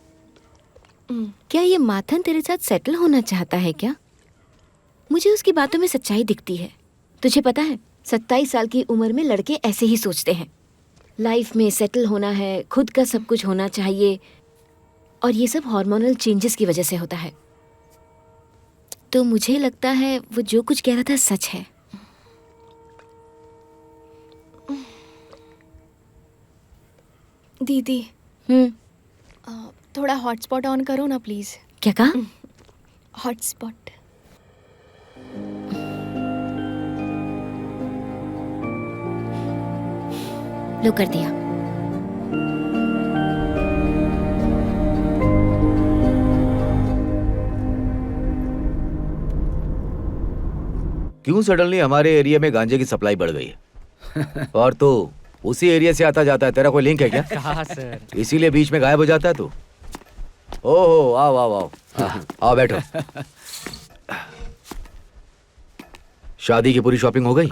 क्या ये माथन तेरे साथ सेटल होना चाहता है क्या? मुझे उसकी बातों में सच्चाई दिखती है। तुझे पता है, 27 साल की उम्र में लड़के ऐसे ही सोचते हैं। लाइफ में सेटल होना है, खुद का सब कुछ होना चाहिए, और ये सब हार्मोनल चेंजेस की वजह से होता है। तो मुझे लगता है वो जो कुछ कह रहा था सच है। दीदी, थोड़ा हॉटस्पॉट ऑन करो ना प्लीज। क्या कहा? हॉटस्पॉट। लो कर दिया। क्यों सडनली हमारे एरिया में गांजे की सप्लाई बढ़ गई है? और तो उसी एरिया से आता जाता है। तेरा कोई लिंक है क्या? कहा सर? इसीलिए बीच में गायब हो जाता है तू? ओहो, आओ आओ आओ। आओ बैठो। शादी की पूरी शॉपिंग हो गई?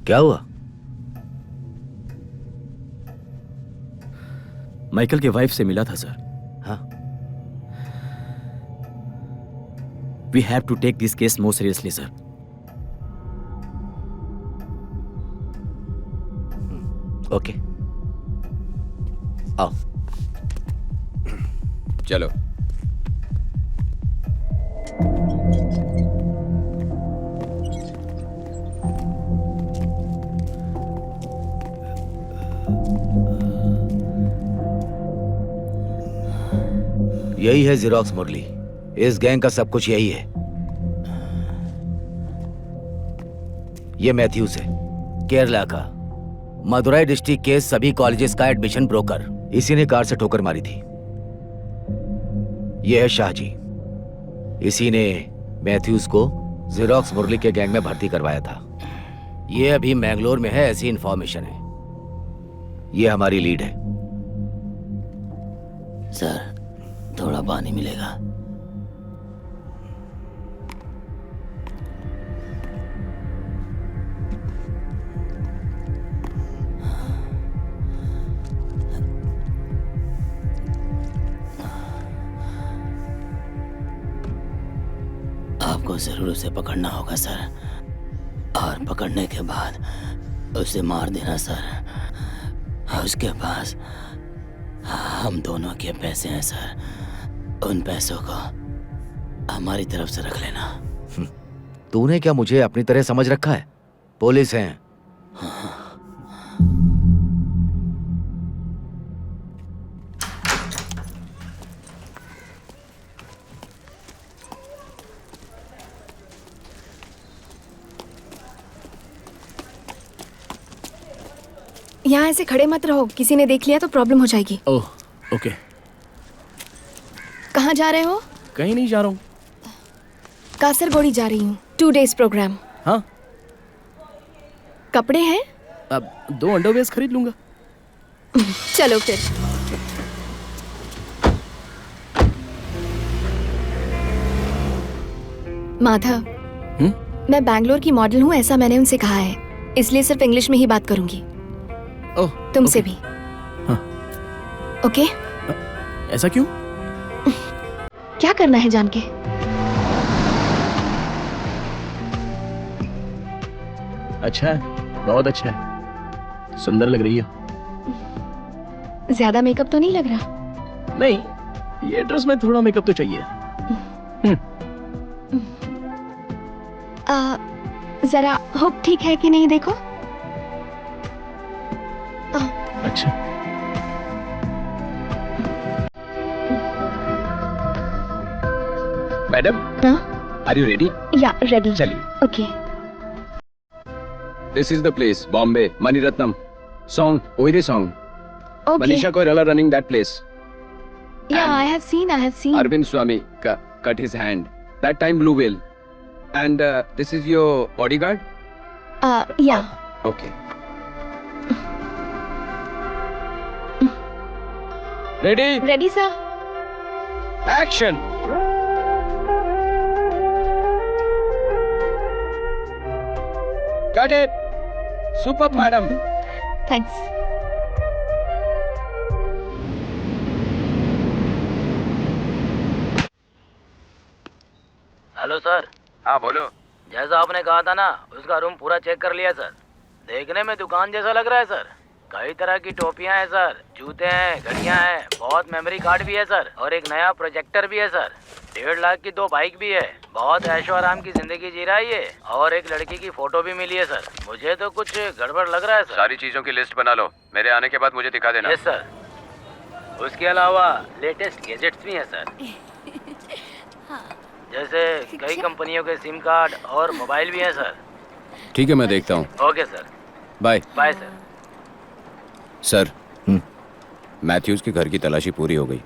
क्या हुआ? माइकल की वाइफ से मिला था सर। हाँ। We have to take this case more seriously sir. Okay, आओ। चलो। यही है जेरोक्स मुरली। इस गैंग का सब कुछ यही है। ये मैथ्यूज है, केरला का, मदुराई डिस्ट्रिक्ट के सभी कॉलेजेस का एडमिशन ब्रोकर। इसी ने कार से ठोकर मारी थी। ये है शाहजी, इसी ने मैथ्यूज को जेरोक्स मुरली के गैंग में भर्ती करवाया था। ये अभी मैंगलोर में है, ऐसी इंफॉर्मेशन है। ये हमारी लीड है। सर थोड़ा पानी मिलेगा? आपको जरूर उसे पकड़ना होगा सर, और पकड़ने के बाद उसे मार देना सर। उसके पास हम दोनों के पैसे हैं सर, उन पैसों को हमारी तरफ से रख लेना। तूने क्या मुझे अपनी तरह समझ रखा है? पुलिस हैं। यहाँ ऐसे खड़े मत रहो, किसी ने देख लिया तो प्रॉब्लम हो जाएगी। Oh okay. कहाँ जा रहे हो? कहीं नहीं जा रहा हूँ, कासरगोड़ी जा रही हूँ। 2 days प्रोग्राम। हाँ। कपड़े हैं? अब 2 अंडरवेयर्स खरीद लूंगा। चलो फिर। माधव, मैं बैंगलोर की मॉडल हूँ, ऐसा मैंने उनसे कहा है, इसलिए सिर्फ इंग्लिश में ही बात करूंगी। ओह, तुमसे भी। हाँ। ओके? ऐसा क्यों? क्या करना है जान के? अच्छा है, बहुत अच्छा है, सुंदर लग रही है। ज्यादा मेकअप तो नहीं लग रहा? नहीं, ये ड्रेस में थोड़ा मेकअप तो चाहिए। जरा हुक ठीक है कि नहीं देखो। अच्छा। Madam, are you ready? या रेडी। चलिए। Okay. This is the place, Bombay, Maniratnam. Song, Oire song. Okay. Manisha Koirala running that place. Yeah, I have seen. Arvind Swamy cut his hand. That time Blue Whale. And this is your bodyguard? Yeah. Okay. Ready? Ready, sir. Action! Got it! Superb, madam. Thanks. Hello sir. हाँ बोलो। जैसा आपने कहा था ना, उसका room पूरा check कर लिया सर। देखने में दुकान जैसा लग रहा है सर। कई तरह की टोपियां हैं सर, जूते हैं, घड़ियां हैं, बहुत मेमोरी कार्ड भी है सर, और एक नया प्रोजेक्टर भी है सर। 1.5 लाख की 2 बाइक भी है। बहुत ऐशो आराम की जिंदगी जी रहा है ये, और एक लड़की की फोटो भी मिली है सर। मुझे तो कुछ गड़बड़ लग रहा है सर। सारी चीजों की लिस्ट बना लो, मेरे आने के बाद मुझे दिखा देना। Yes sir. उसके अलावा लेटेस्ट गैजेट्स भी हैं सर, जैसे कई कंपनियों के सिम कार्ड और मोबाइल भी हैं सर। ठीक है, मैं देखता हूँ। Okay sir. Bye. Bye sir. Sir, Mathews के घर की तलाशी पूरी हो गई।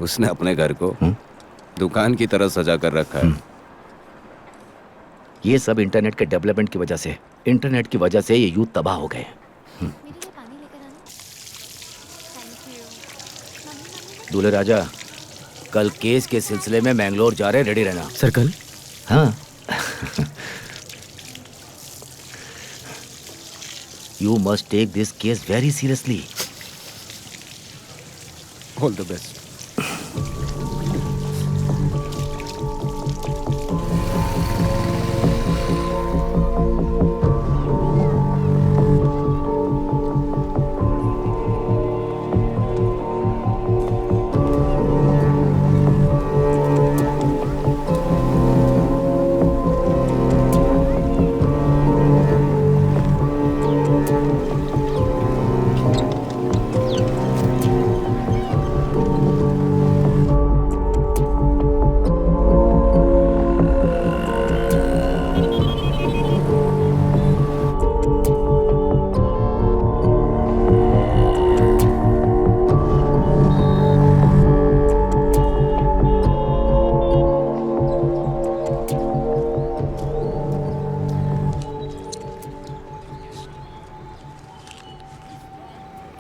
उसने अपने घर को दुकान की तरह सजा कर रखा है। ये सब इंटरनेट के डेवलपमेंट की वजह से, इंटरनेट की वजह से ये यूथ तबाह हो गए। दूल्हे राजा, कल केस के सिलसिले में मैंगलोर जा रहे, रेडी रहना। सर कल? हाँ। You must take this case very seriously. All the best.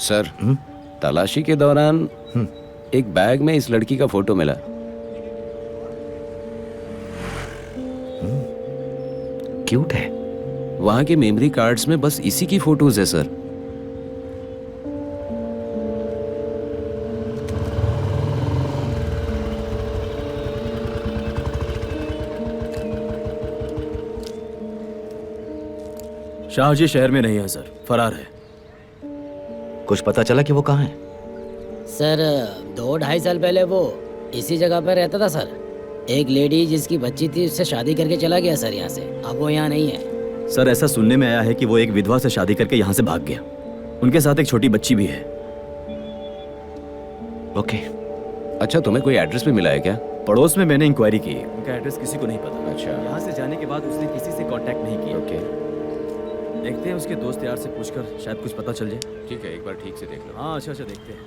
Sir, तलाशी के दौरान एक बैग में इस लड़की का फोटो मिला। क्यूट है। वहां के मेमोरी कार्ड्स में बस इसी की फोटोज है सर। शाहजी शहर में नहीं है सर, फरार है। कुछ पता चला कि वो कहाँ है? सर 2-2.5 साल पहले वो इसी जगह पर रहता था सर। एक लेडी जिसकी बच्ची थी उससे शादी करके चला गया सर यहाँ से। अब वो यहाँ नहीं है। सर ऐसा सुनने में आया है कि वो एक विधवा से शादी करके यहाँ से भाग गया। उनके साथ एक छोटी बच्ची भी है। ओके। अच्छा, तुम्हें कोई एड्रेस भी मिला है क्या? पड़ोस में मैंने इंक्वायरी की, उनका एड्रेस किसी को नहीं पता। अच्छा। यहाँ से जाने के बाद उसने किसी से कांटेक्ट नहीं किया। ओके, देखते हैं उसके दोस्त यार से पूछकर शायद कुछ पता चल जाए। ठीक है, एक बार ठीक से देख लो। हाँ अच्छा देखते हैं।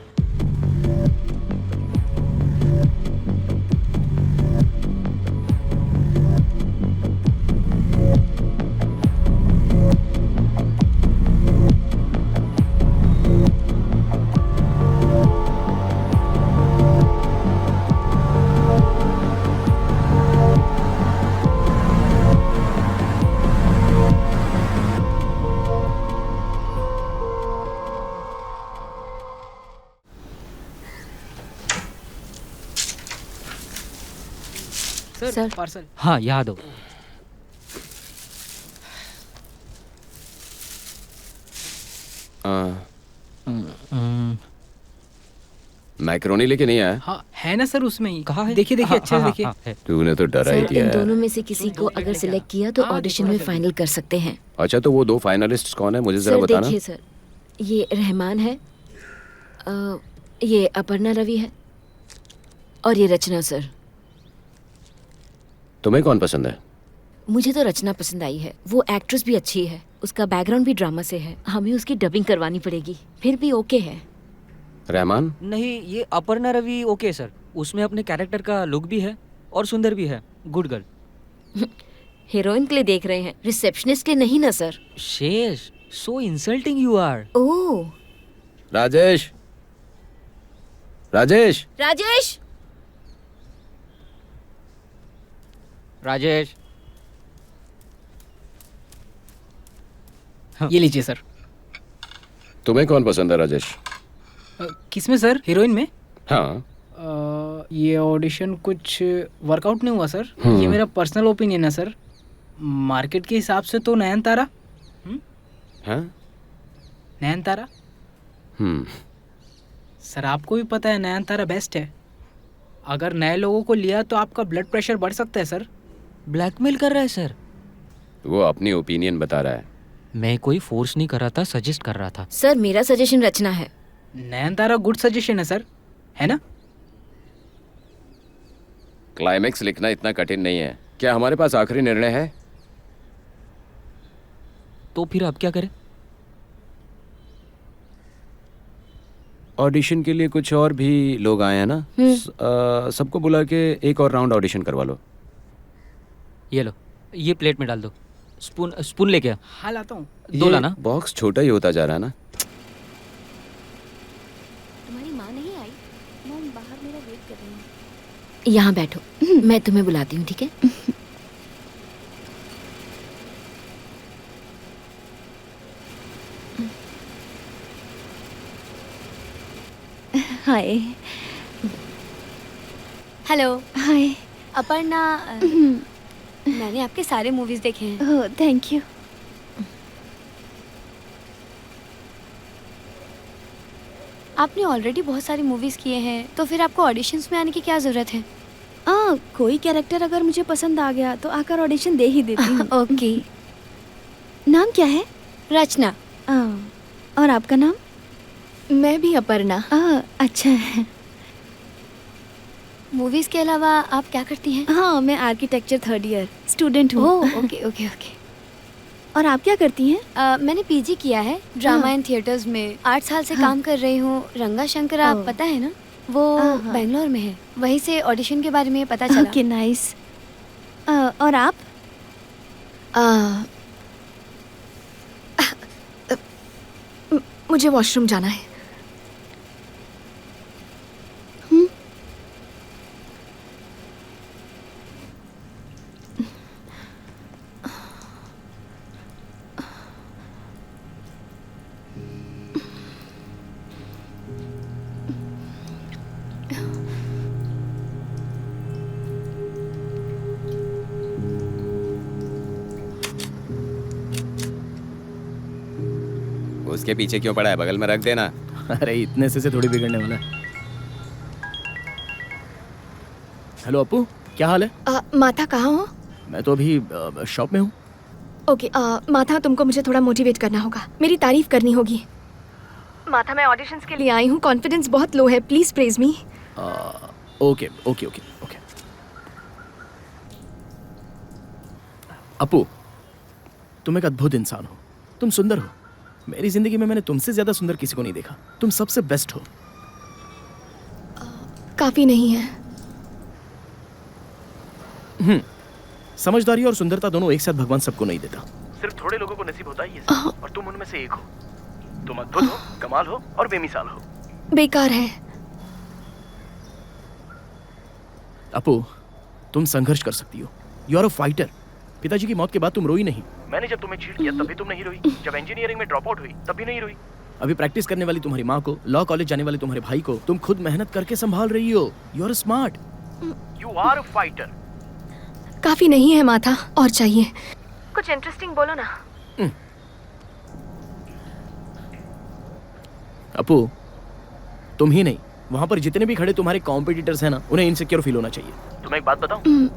Sir parcel. हाँ, यहाँ दो। मैक्रोनी लेके नहीं आया? हाँ है ना सर, उसमें ही। कहाँ है? देखिए अच्छे से देखिए। तूने तो डरा ही सर, दिया इन है। दोनों में से किसी को अगर सिलेक्ट किया तो ऑडिशन में फाइनल कर सकते हैं। अच्छा, तो वो 2 फाइनलिस्ट कौन है, मुझे जरा सर बताना। देखिए सर, ये रहमान है, ये अपर्णा रवि है और ये रचना सर। तुम्हें कौन पसंद है? मुझे तो रचना पसंद आई है। वो एक्ट्रेस भी अच्छी है, उसका बैकग्राउंड भी ड्रामा से है। हमें उसकी डबिंग करवानी पड़ेगी, फिर भी ओके है। रहमान? नहीं, ये अपर्णा रवि ओके सर। उसमें अपने कैरेक्टर का लुक भी है और सुंदर भी है। Good girl. हीरोइन के लिए देख रहे हैं, रिसेप्शनिस्ट के नहीं ना सर। शेष, सो इंसल्टिंग यू आर। ओह राजेश, राजेश, राजेश, राजेश। ये लीजिए सर। तुम्हें कौन पसंद है राजेश? किसमें सर? हीरोइन में? हाँ। ये ऑडिशन कुछ वर्कआउट नहीं हुआ सर। ये मेरा पर्सनल ओपिनियन है सर। मार्केट के हिसाब से तो नयनतारा। हाँ? नयनतारा। सर आपको भी पता है नयनतारा बेस्ट है। अगर नए लोगों को लिया तो आपका ब्लड प्रेशर बढ़ सकता है सर। ब्लैकमेल कर रहा है सर। वो अपनी ओपिनियन बता रहा है। मैं कोई फोर्स नहीं कर रहा था, सजेस्ट कर रहा था। सर मेरा सजेशन रचना है। नयनतारा गुड सजेशन है सर, है ना? क्लाइमेक्स लिखना इतना कठिन नहीं है। क्या हमारे पास आखिरी निर्णय है? तो फिर अब क्या करें? ऑडिशन के लिए कुछ और भी लोग आए हैं ना, सबको बुला के एक और राउंड ऑडिशन करवा लो। ये लो, ये प्लेट में डाल दो। स्पून लेके आ। हाँ लाता हूँ। 2 लाना। बॉक्स छोटा ही होता जा रहा है ना। तुम्हारी माँ नहीं आई? मॉम बाहर मेरा वेट कर रही है। यहाँ बैठो, मैं तुम्हें बुलाती हूँ, ठीक है? हाय। हेलो। हाय। अपर्णा, मैंने आपके सारे मूवीज देखे हैं। Oh thank you. आपने ऑलरेडी बहुत सारी मूवीज किए हैं, तो फिर आपको ऑडिशंस में आने की क्या जरूरत है? कोई कैरेक्टर अगर मुझे पसंद आ गया तो आकर ऑडिशन दे ही देती हूँ। ओके। नाम क्या है? रचना। और आपका नाम? मैं भी अपर्णा। अच्छा है। मूवीज के अलावा आप क्या करती हैं? हाँ, मैं आर्किटेक्चर 3rd ईयर स्टूडेंट हूँ। Okay okay okay. और आप क्या करती हैं? मैंने पीजी किया है ड्रामा एंड थिएटर्स में। 8 साल से काम कर रही हूँ। रंगा शंकर आप पता है ना, वो बेंगलोर में है। वहीं से ऑडिशन के बारे में पता चला। Okay nice. और आप? मुझे वॉशरूम जाना है। उसके पीछे क्यों पड़ा है? बगल में रख देना। अरे इतने से थोड़ी बिगड़ने वाला है। हेलो अपू, क्या हाल है? माथा कहाँ हो? मैं तो अभी शॉप में हूँ। ओके, माथा तुमको मुझे थोड़ा मोटिवेट करना होगा, मेरी तारीफ करनी होगी। माथा, मैं ऑडिशंस के लिए आई हूँ, कॉन्फिडेंस बहुत लो है, please praise me. Okay okay okay okay. Appu, तुम एक अद्भुत इंसान हो, तुम सुंदर हो। मेरी जिंदगी में मैंने तुमसे ज्यादा सुंदर किसी को नहीं देखा। तुम सबसे बेस्ट हो। काफी नहीं है। समझदारी और सुंदरता दोनों एक साथ भगवान सबको नहीं देता, सिर्फ थोड़े लोगों को नसीब होता है ये सब, और तुम उनमें से एक हो। तुम अद्भुत हो, कमाल हो और बेमिसाल हो। बेकार है। अपू, तुम संघर्ष कर सकती हो। You are a fighter. पिताजी की मौत के बाद तुम रोई नहीं। मैंने जब तुम्हें चीट किया तब भी तुम नहीं रोई। जब इंजीनियरिंग में ड्रॉप आउट हुई तब भी नहीं रोई। अभी प्रैक्टिस करने वाली तुम्हारी माँ को, लॉ कॉलेज जाने वाले तुम्हारे भाई को तुम खुद मेहनत करके संभाल रही हो। You are smart, you are a fighter. काफी नहीं है माथा, और चाहिए। कुछ इंटरेस्टिंग बोलो ना। अपू, तुम ही नहीं, वहां पर जितने भी खड़े तुम्हारे कॉम्पिटिटर्स हैं ना, उन्हें इनसिक्योर फील होना चाहिए। तुम्हें एक बात बताऊं?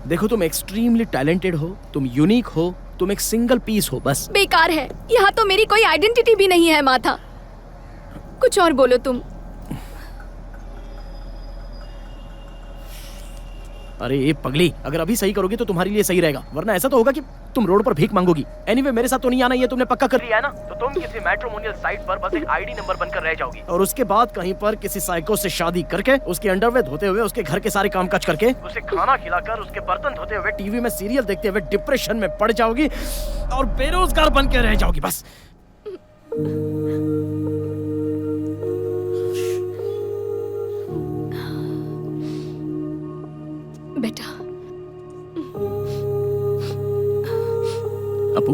देखो, तुम एक्सट्रीमली टैलेंटेड हो, तुम यूनिक हो, तुम एक सिंगल पीस हो बस। बेकार है, यहाँ तो मेरी कोई आइडेंटिटी भी नहीं है माथा। कुछ और बोलो तुम। अरे ये पगली, अगर अभी सही करोगी तो तुम्हारे लिए सही रहेगा, वरना ऐसा तो होगा कि तुम रोड पर भीख मांगोगी। एनीवे, मेरे साथ तो नहीं आना, ये तुमने पक्का कर लिया है ना? तो तुम किसी मैट्रिमोनियल साइट पर बस एक आईडी नंबर बनकर रह जाओगी, और उसके बाद कहीं पर किसी साइको से शादी करके, उसके अंडरवेयर धोते हुए, उसके घर के सारे कामकाज करके, उसे खाना खिलाकर, उसके बर्तन धोते हुए, टीवी में सीरियल देखते हुए डिप्रेशन में पड़ जाओगी और बेरोजगार बन के रह जाओगी बस। बेटा। अपू,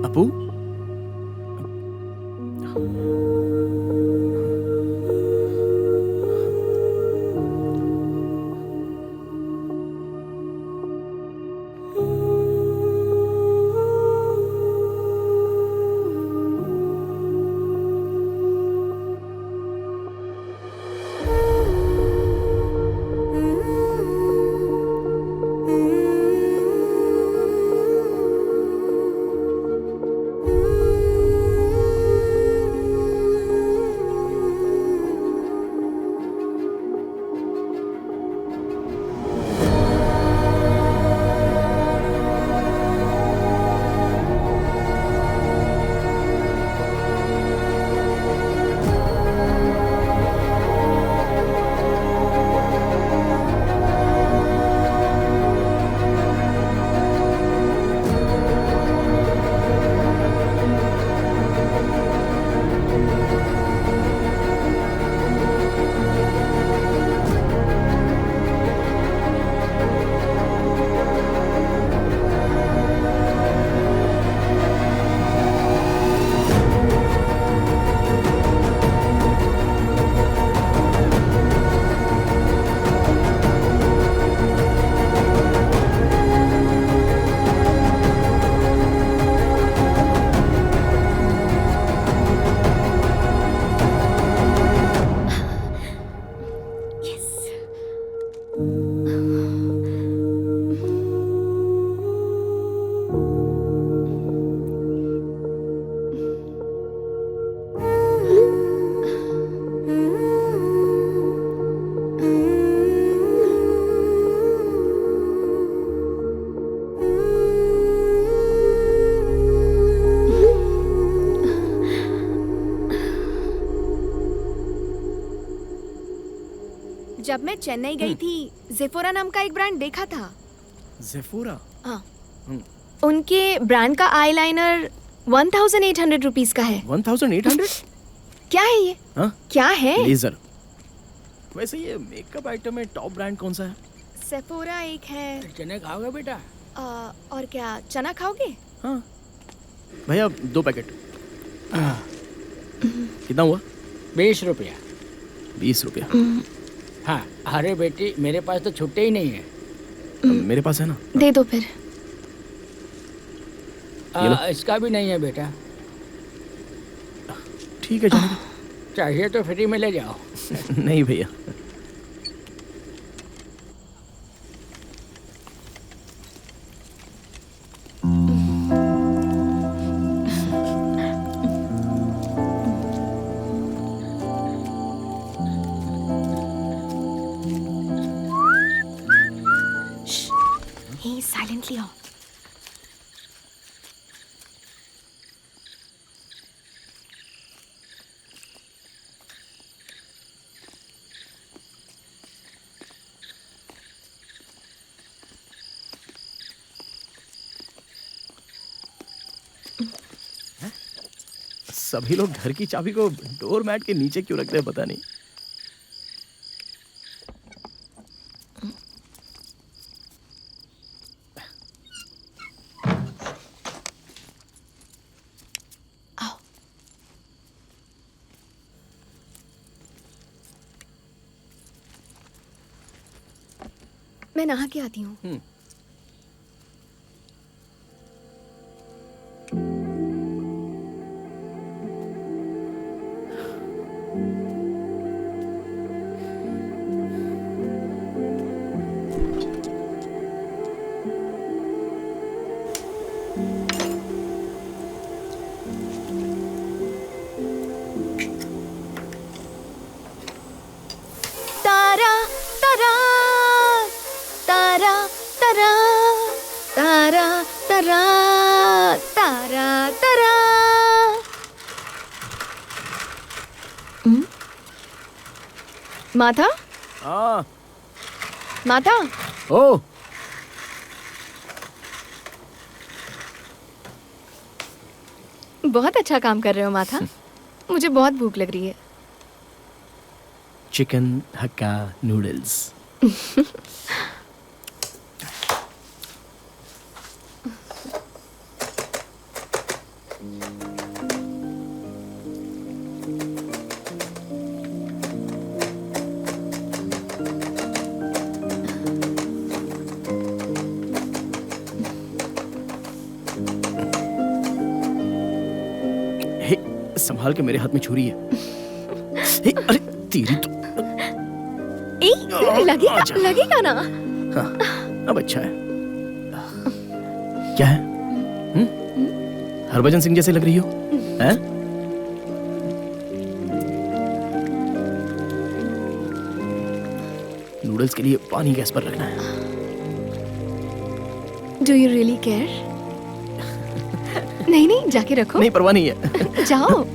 अपू, जब मैं चेन्नई गई थी, जेफोरा नाम का एक ब्रांड देखा था। जेफोरा? हाँ। उनके ब्रांड का आईलाइनर 1800 रुपीस का है। 1800? क्या है ये? हाँ? क्या है? लेजर। वैसे ये मेकअप आइटम में टॉप ब्रांड कौन सा है? सेफोरा एक है। चने खाओगे बेटा? और क्या, चना खाओगे? हाँ भैया, 2 पैकेट। कितना हुआ? 20 रुपया। 20 रुपया? हाँ। अरे बेटी, मेरे पास तो छुट्टे ही नहीं है। मेरे पास है ना। दे दो फिर। ये लो। इसका भी नहीं है बेटा। ठीक है जाने दो। चाहिए तो फ्री में ले जाओ। नहीं भैया। Hey, silently आओ। सभी लोग घर की चाबी को डोर मैट के नीचे क्यों रखते हैं पता नहीं। मैं नहा के आती हूँ। तारा तारा तारा तारा तारा तारा तारा तारा। माथा हाँ। माथा ओ बहुत अच्छा काम कर रहे हो माथा। मुझे बहुत भूख लग रही है। चिकन हक्का नूडल्स। हे, संभाल के, मेरे हाथ में छुरी है। हे, अरे तेरी तो लगेगा ना। हाँ, अब अच्छा है। क्या है? हरभजन सिंह जैसे लग रही हो, हैं? नूडल्स के लिए पानी गैस पर रखना है। Do you really care? नहीं नहीं, जाके रखो। नहीं, परवाह नहीं है। जाओ।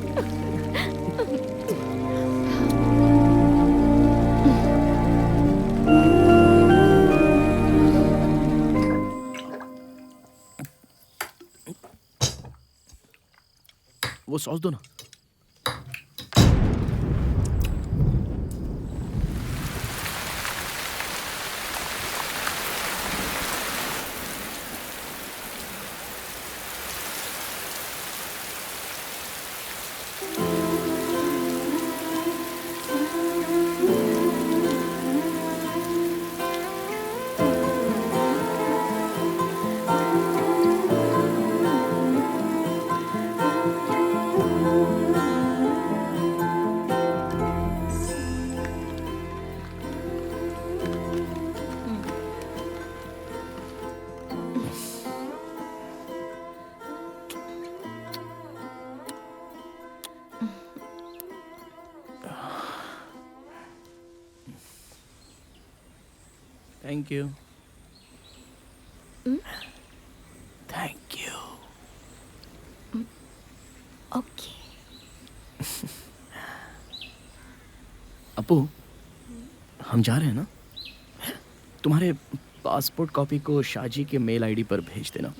वो सॉस दो ना। Thank you. Thank you. Okay. Appu, हम जा रहे हैं ना? तुम्हारे पासपोर्ट कॉपी को शाहजी के मेल आईडी पर भेज देना।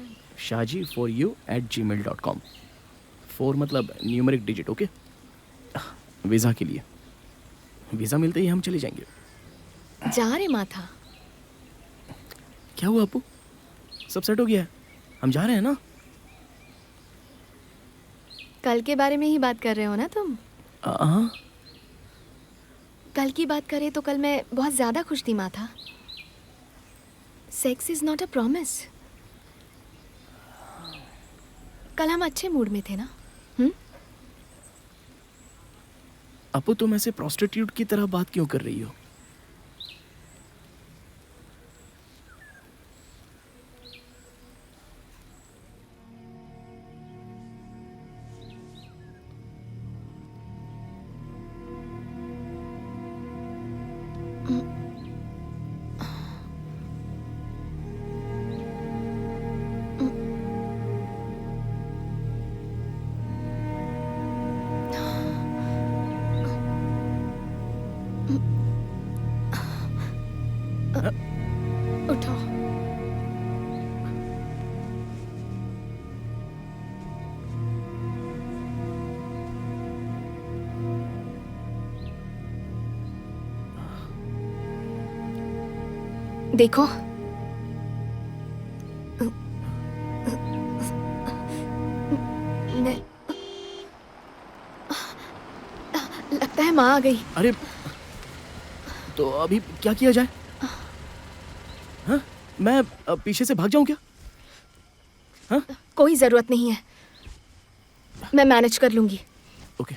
shaji4you@gmail.com। 4 मतलब न्यूमेरिक डिजिट, ओके? वीज़ा के लिए। वीज़ा मिलते ही हम चले जाएंगे। जा रहे माथा। क्या हुआ अपू? सब सेट हो गया है? हम जा रहे हैं ना? कल के बारे में ही बात कर रहे हो ना तुम? हाँ। कल की बात करें तो कल मैं बहुत ज़्यादा खुश थी माथा। Sex is not a promise. कल हम अच्छे मूड में थे ना? अपू तुम ऐसे प्रोस्टिट्यूट की तरह बात क्यों कर रही हो? उठो। देखो, मैं लगता है माँ आ गई। अरे तो अभी क्या किया जाए? हाँ? मैं पीछे से भाग जाऊं क्या? हाँ? कोई जरूरत नहीं है, मैं मैनेज कर लूंगी। ओके।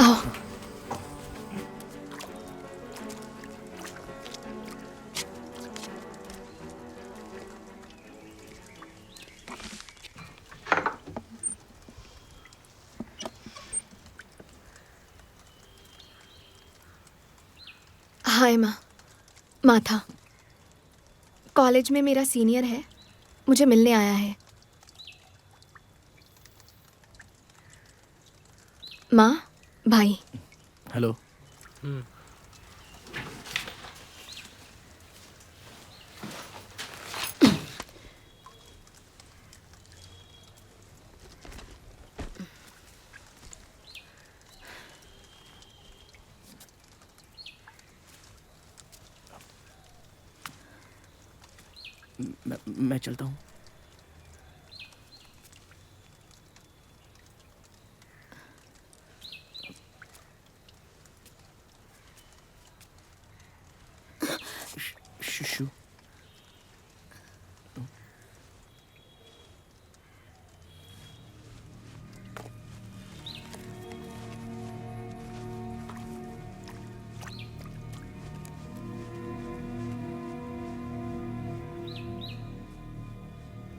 आओ। हाय माँ। माथा कॉलेज में मेरा सीनियर है, मुझे मिलने आया है। माँ, भाई। हेलो। मैं चलता हूँ। शुशु।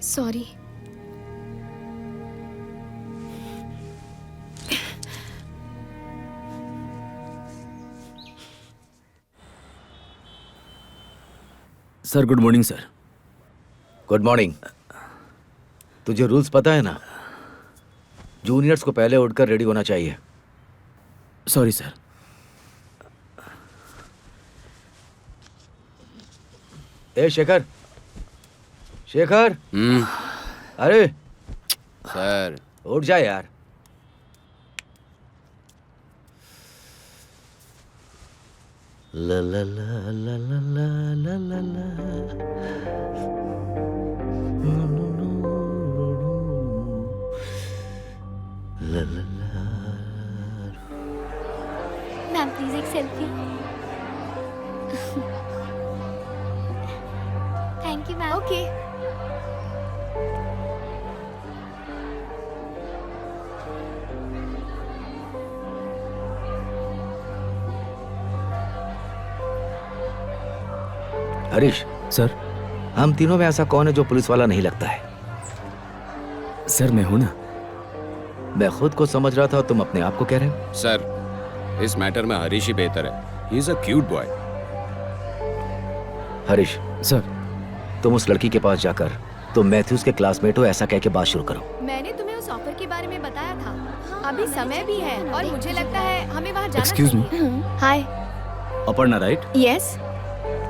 Sorry. Sir good morning sir. Good morning. तुझे रूल्स पता है ना? जूनियर्स को पहले उठकर रेडी होना चाहिए। Sorry sir. ए शेखर, शेखर। अरे सर उठ जा यार। ला ला ला ला ला ला ला ला ला ला ला। मैम प्लीज एक selfie. Thank you ma'am. Okay. Harish sir. हम तीनों में ऐसा कौन है जो पुलिस वाला नहीं लगता है? सर मैं हूं ना। मैं खुद को समझ रहा था, तुम अपने आप को कह रहे हो? सर इस मैटर में हरीश ही बेहतर है। He is a cute boy. Harish sir, तुम उस लड़की के पास जाकर तुम मैथ्यूज के क्लासमेट हो ऐसा कह के बात शुरू करो। मैंने तुम्हें उस ऑफर के बारे में बताया था। अभी समय भी है और मुझे लगता है हमें वहाँ जाना Excuse me? चाहिए। हाय। अपर्णा राइट? यस।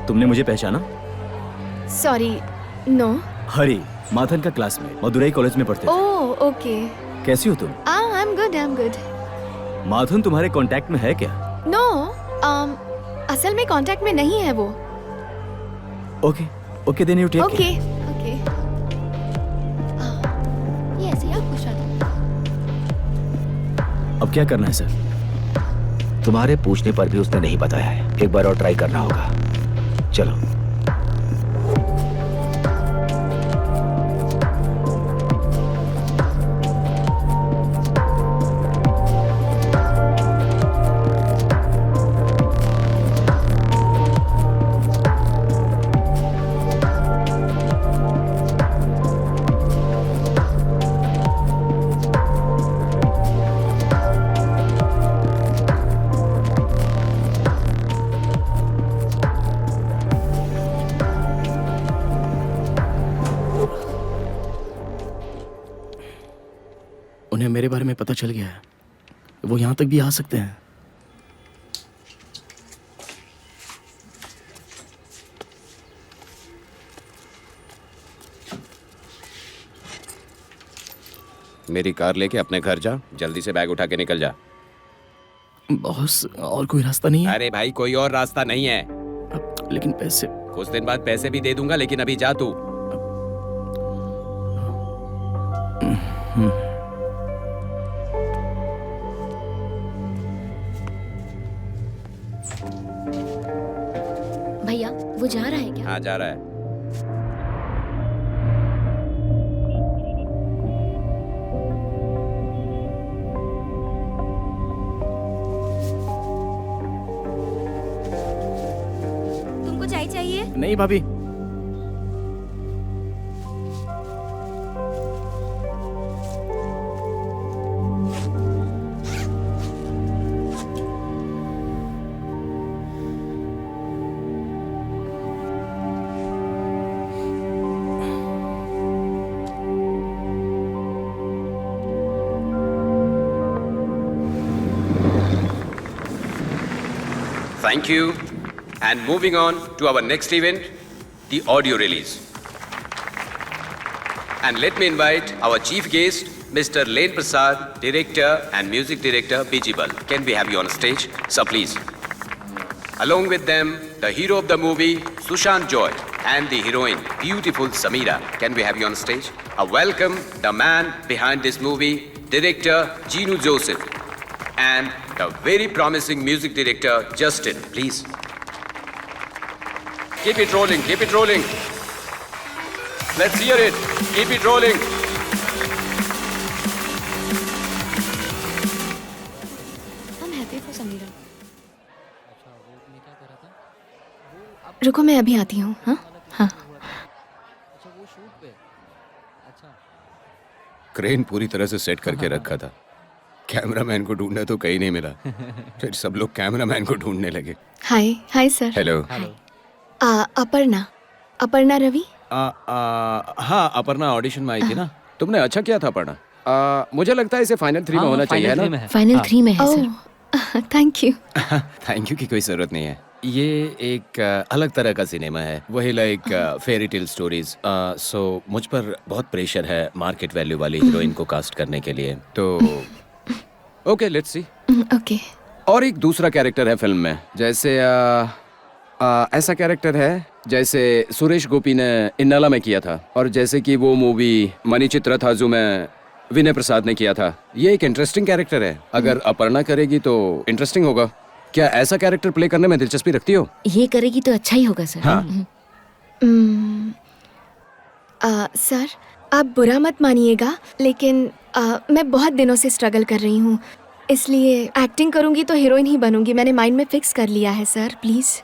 तुमने मुझे पहचाना? Sorry, no. हरी, माथन का क्लासमेट, मदुरई कॉलेज में पढ़ते थे। Oh okay. कैसी हो तुम? I am good, I am good. Mathan तुम्हारे कांटेक्ट में है क्या? नो, असल में कांटेक्ट में नहीं है वो। Okay okay, then you take okay care. Okay. ये ऐसे ही आप खुश रहते। क्या करना है सर? तुम्हारे पूछने पर भी उसने नहीं बताया है। एक बार और ट्राई करना होगा। चलो। उन्हें मेरे बारे में पता चल गया है। वो यहाँ तक भी आ सकते हैं। मेरी कार लेके अपने घर जा, जल्दी से बैग उठा के निकल जा। बॉस, और कोई रास्ता नहीं है? अरे भाई, कोई और रास्ता नहीं है। लेकिन पैसे? कुछ दिन बाद पैसे भी दे दूंगा, लेकिन अभी जा तू। भैया, वो जा रहा है क्या? हाँ, जा रहा है। तुमको चाय चाहिए? नहीं भाभी। Thank you. And moving on to our next event, the audio release. And let me invite our chief guest, Mr. Lane Prasad, director and music director, Bijibal. Can we have you on stage? Sir, please. Along with them, the hero of the movie, Sushant Joy, and the heroine, beautiful Samira. Can we have you on stage? A welcome the man behind this movie, director Ginu Joseph, and the very promising music director, Justin. Please. Keep it rolling, keep it rolling. Let's hear it. Keep it rolling. I'm happy for Samira. रुको, मैं अभी आती हूँ। हाँ हाँ। Crane पूरी तरह से सेट करके रखा था। कैमरामैन को ढूंढना तो कहीं नहीं मिला। फिर सब लोग कैमरामैन को ढूंढने लगे। Hi hi sir. Hello. Aparna Ravi. हाँ, अपर्णा ऑडिशन में आई थी ना। तुमने अच्छा किया था अपर्णा। मुझे लगता है इसे फाइनल 3 में होना चाहिए, है ना? फाइनल 3 में है sir. Thank you. Thank you की कोई जरूरत नहीं है। ये एक अलग तरह का सिनेमा है, वही लाइक फेरी टेल स्टोरीज। सो मुझ पर बहुत प्रेशर है मार्केट वैल्यू वाली हीरोइन को कास्ट करने के लिए। तो ओके, लेट्स सी। ओके। और एक दूसरा कैरेक्टर है फिल्म में, जैसे ऐसा कैरेक्टर है जैसे सुरेश गोपी ने इन्नाला में किया था, और जैसे कि वो मूवी मणिचित्रा था जो में विनय प्रसाद ने किया था। ये एक इंटरेस्टिंग कैरेक्टर है। अगर अपर्णा करेगी तो इंटरेस्टिंग होगा। क्या ऐसा कैरेक्टर प्ले करने में दिलचस्पी रखती हो? ये करेगी तो अच्छा ही होगा सर। हाँ। सर, आप बुरा मत मानिएगा, लेकिन मैं बहुत दिनों से स्ट्रगल कर रही हूँ, इसलिए एक्टिंग करूँगी तो हीरोइन ही बनूंगी। मैंने माइंड में फिक्स कर लिया है सर, प्लीज़।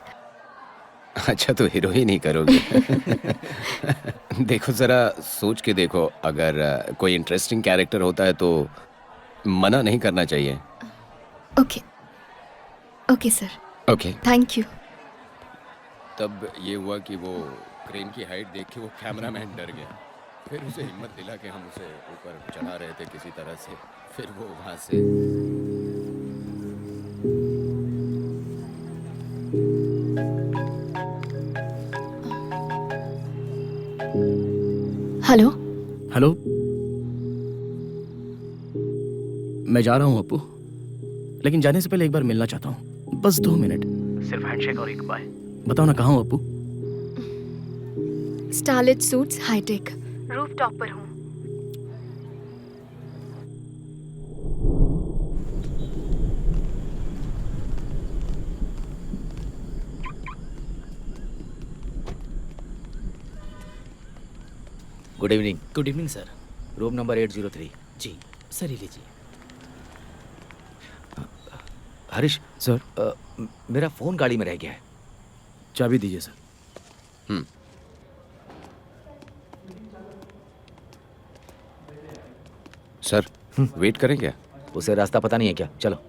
अच्छा, तो हीरोइन ही करोगे? देखो, जरा सोच के देखो, अगर कोई इंटरेस्टिंग कैरेक्टर होता है तो मना नहीं करना चाहिए। Okay okay sir. Okay, thank you. तब ये हुआ कि वो क्रेन की हाइट देख के वो कैमरामैन डर गया। फिर उसे हिम्मत दिला के हम उसे ऊपर चढ़ा रहे थे किसी तरह से। फिर वो वहां से हेलो हेलो। मैं जा रहा हूँ अपू, लेकिन जाने से पहले एक बार मिलना चाहता हूँ। बस 2 मिनट, सिर्फ हैंडशेक और एक बाय। बताओ ना, कहाँ हूँ अपू? स्टारलेट सूट्स हाईटेक रूफटॉप पर हूँ। Good evening. Good evening sir. Room number 803। जी सर, ये लीजिए। हरीश सर, मेरा फोन गाड़ी में रह गया है। चाबी दीजिए सर। सर वेट करें क्या? उसे रास्ता पता नहीं है क्या? चलो।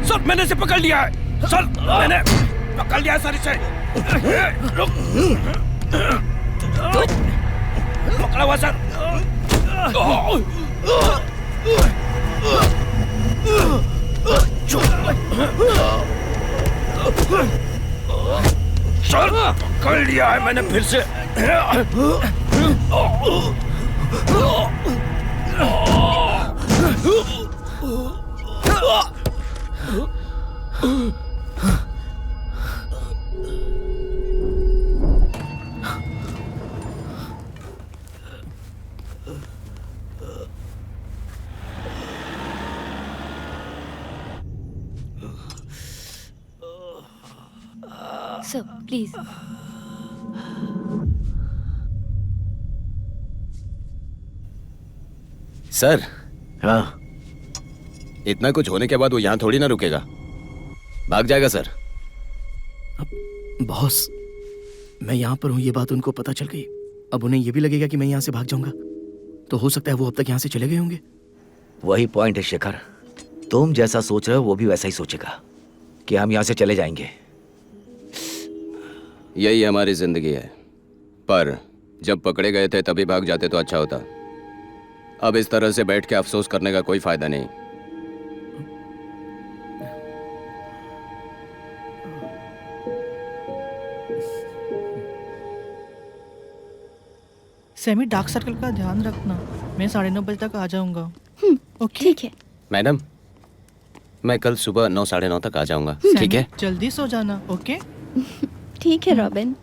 सर मैंने इसे पकड़ लिया है। सर मैंने पकड़ लिया है सर इसे। पकड़ा हुआ सर। सर पकड़ लिया है मैंने फिर से। Sir please. सर। हाँ। इतना कुछ होने के बाद वो यहाँ थोड़ी ना रुकेगा, भाग जाएगा सर। बॉस, मैं यहाँ पर हूँ ये बात उनको पता चल गई। अब उन्हें ये भी लगेगा कि मैं यहाँ से भाग जाऊंगा, तो हो सकता है वो अब तक यहाँ से चले गए होंगे। वही पॉइंट है शेखर, तुम जैसा सोच रहे हो वो भी वैसा ही सोचेगा कि हम यहाँ से चले जाएंगे। यही हमारी जिंदगी है, पर जब पकड़े गए थे तभी भाग जाते तो अच्छा होता। अब इस तरह से बैठ के अफसोस करने का कोई फायदा नहीं। सेमी डार्क सर्कल का ध्यान रखना, मैं 9:30 बजे तक आ जाऊंगा। ओके ठीक है मैडम, मैं कल सुबह 9 साढ़े 9 तक आ जाऊंगा। ठीक है, जल्दी सो जाना। ओके ठीक है रॉबिन।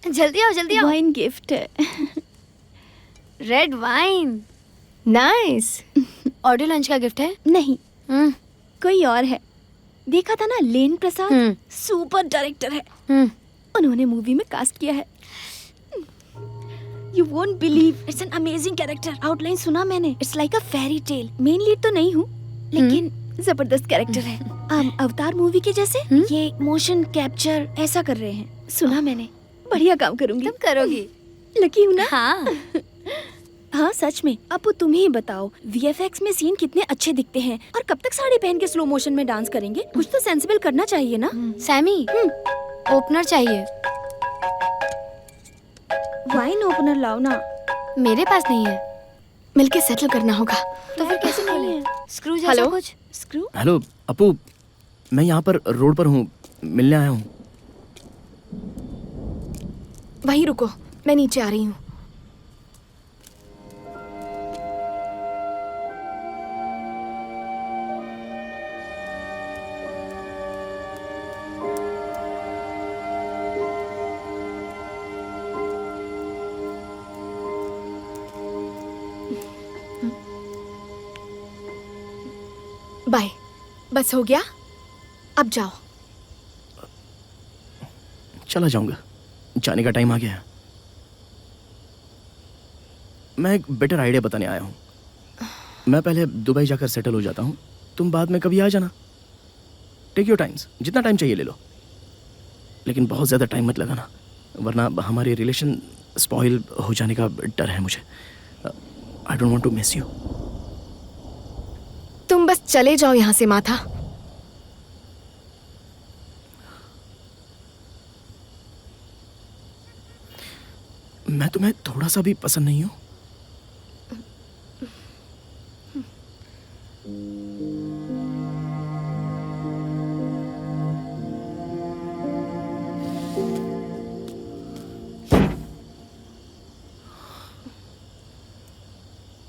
जल्दी आओ जल्दी आओ। वाइन गिफ्ट है। Red wine. Nice. Audio lunch का गिफ्ट है? नहीं कोई और है। देखा था ना, लेन प्रसाद सुपर डायरेक्टर है। उन्होंने मूवी में कास्ट किया है। You won't believe, it's an amazing character. Outline सुना मैंने, it's like a fairy tale. Main lead तो नहीं हूँ, लेकिन जबरदस्त कैरेक्टर है। अवतार मूवी के जैसे ये मोशन कैप्चर ऐसा कर रहे हैं, सुना मैंने। बढ़िया काम करूंगी। तुम करोगी? लकी हूँ ना। हाँ हाँ सच में। अब तुम ही बताओ, वीएफएक्स में सीन कितने अच्छे दिखते हैं, और कब तक साड़ी पहन के स्लो मोशन में डांस करेंगे? कुछ तो सेंसिबल करना चाहिए ना। सैमी, ओपनर चाहिए। वाइन ओपनर लाओ ना। मेरे पास नहीं है। मिलके सेटल करना होगा। तो फिर कैसे खोले? स्क्रू जैसा हेलो? कुछ? स्क्रू? हेलो अपू, मैं यहाँ पर रोड पर हूँ, मिलने आया हूँ। वहीं रुको, मैं नीचे आ रही हूँ। बस हो गया, अब जाओ। चला जाऊंगा, जाने का टाइम आ गया है। मैं एक बेटर आइडिया बताने आया हूँ। मैं पहले दुबई जाकर सेटल हो जाता हूँ, तुम बाद में कभी आ जाना। टेक योर टाइम्स, जितना टाइम चाहिए ले लो, लेकिन बहुत ज़्यादा टाइम मत लगाना, वरना हमारे रिलेशन स्पॉइल हो जाने का डर है मुझे। I don't want to miss you. तुम बस चले जाओ यहाँ से माथा। मैं तुम्हें थोड़ा सा भी पसंद नहीं हूँ।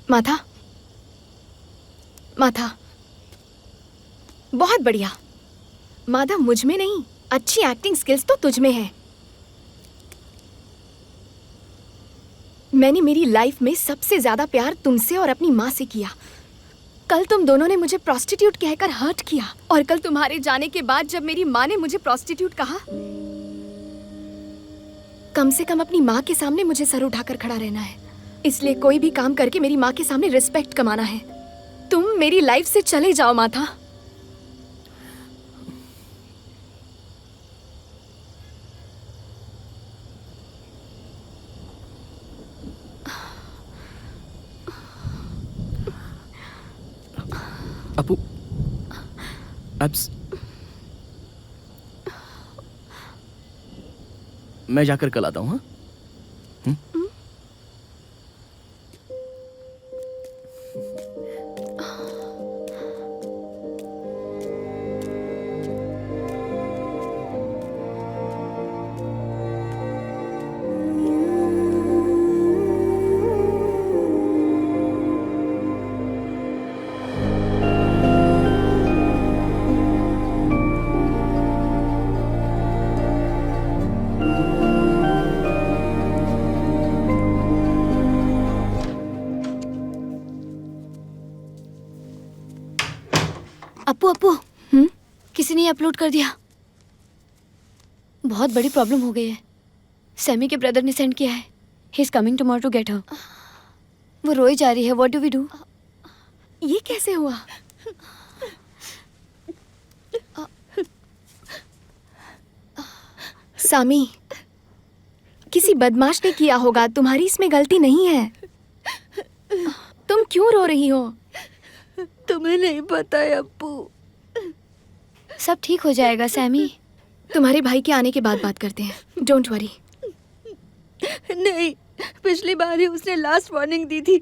माथा, माथा, बहुत बढ़िया। माधव मुझ में नहीं, अच्छी एक्टिंग स्किल्स तो तुझ में है। मैंने मेरी लाइफ में सबसे ज्यादा प्यार तुमसे और अपनी माँ से किया। कल तुम दोनों ने मुझे प्रोस्टिट्यूट कहकर हर्ट किया, और कल तुम्हारे जाने के बाद जब मेरी माँ ने मुझे प्रोस्टिट्यूट कहा, कम से कम अपनी माँ के सामने मुझे सर उठाकर खड़ा रहना है। इसलिए कोई भी काम करके मेरी माँ के सामने रिस्पेक्ट कमाना है। तुम मेरी लाइफ से चले जाओ माथा। अपू, एब्स, मैं जाकर कल आता हूँ। हाँ, अपू अपू, किसी ने अपलोड कर दिया। बहुत बड़ी प्रॉब्लम हो गई है। सैमी के ब्रदर ने सेंड किया है। He is coming tomorrow to get her. वो रोई जा रही है। What do we do? ये कैसे हुआ? सामी, किसी बदमाश ने किया होगा, तुम्हारी इसमें गलती नहीं है। तुम क्यों रो रही हो? तुम्हें नहीं पता है अप्पू। सब ठीक हो जाएगा सैमी। तुम्हारे भाई के आने के बाद बात करते हैं। Don't worry. नहीं, पिछली बार ही उसने लास्ट वार्निंग दी थी।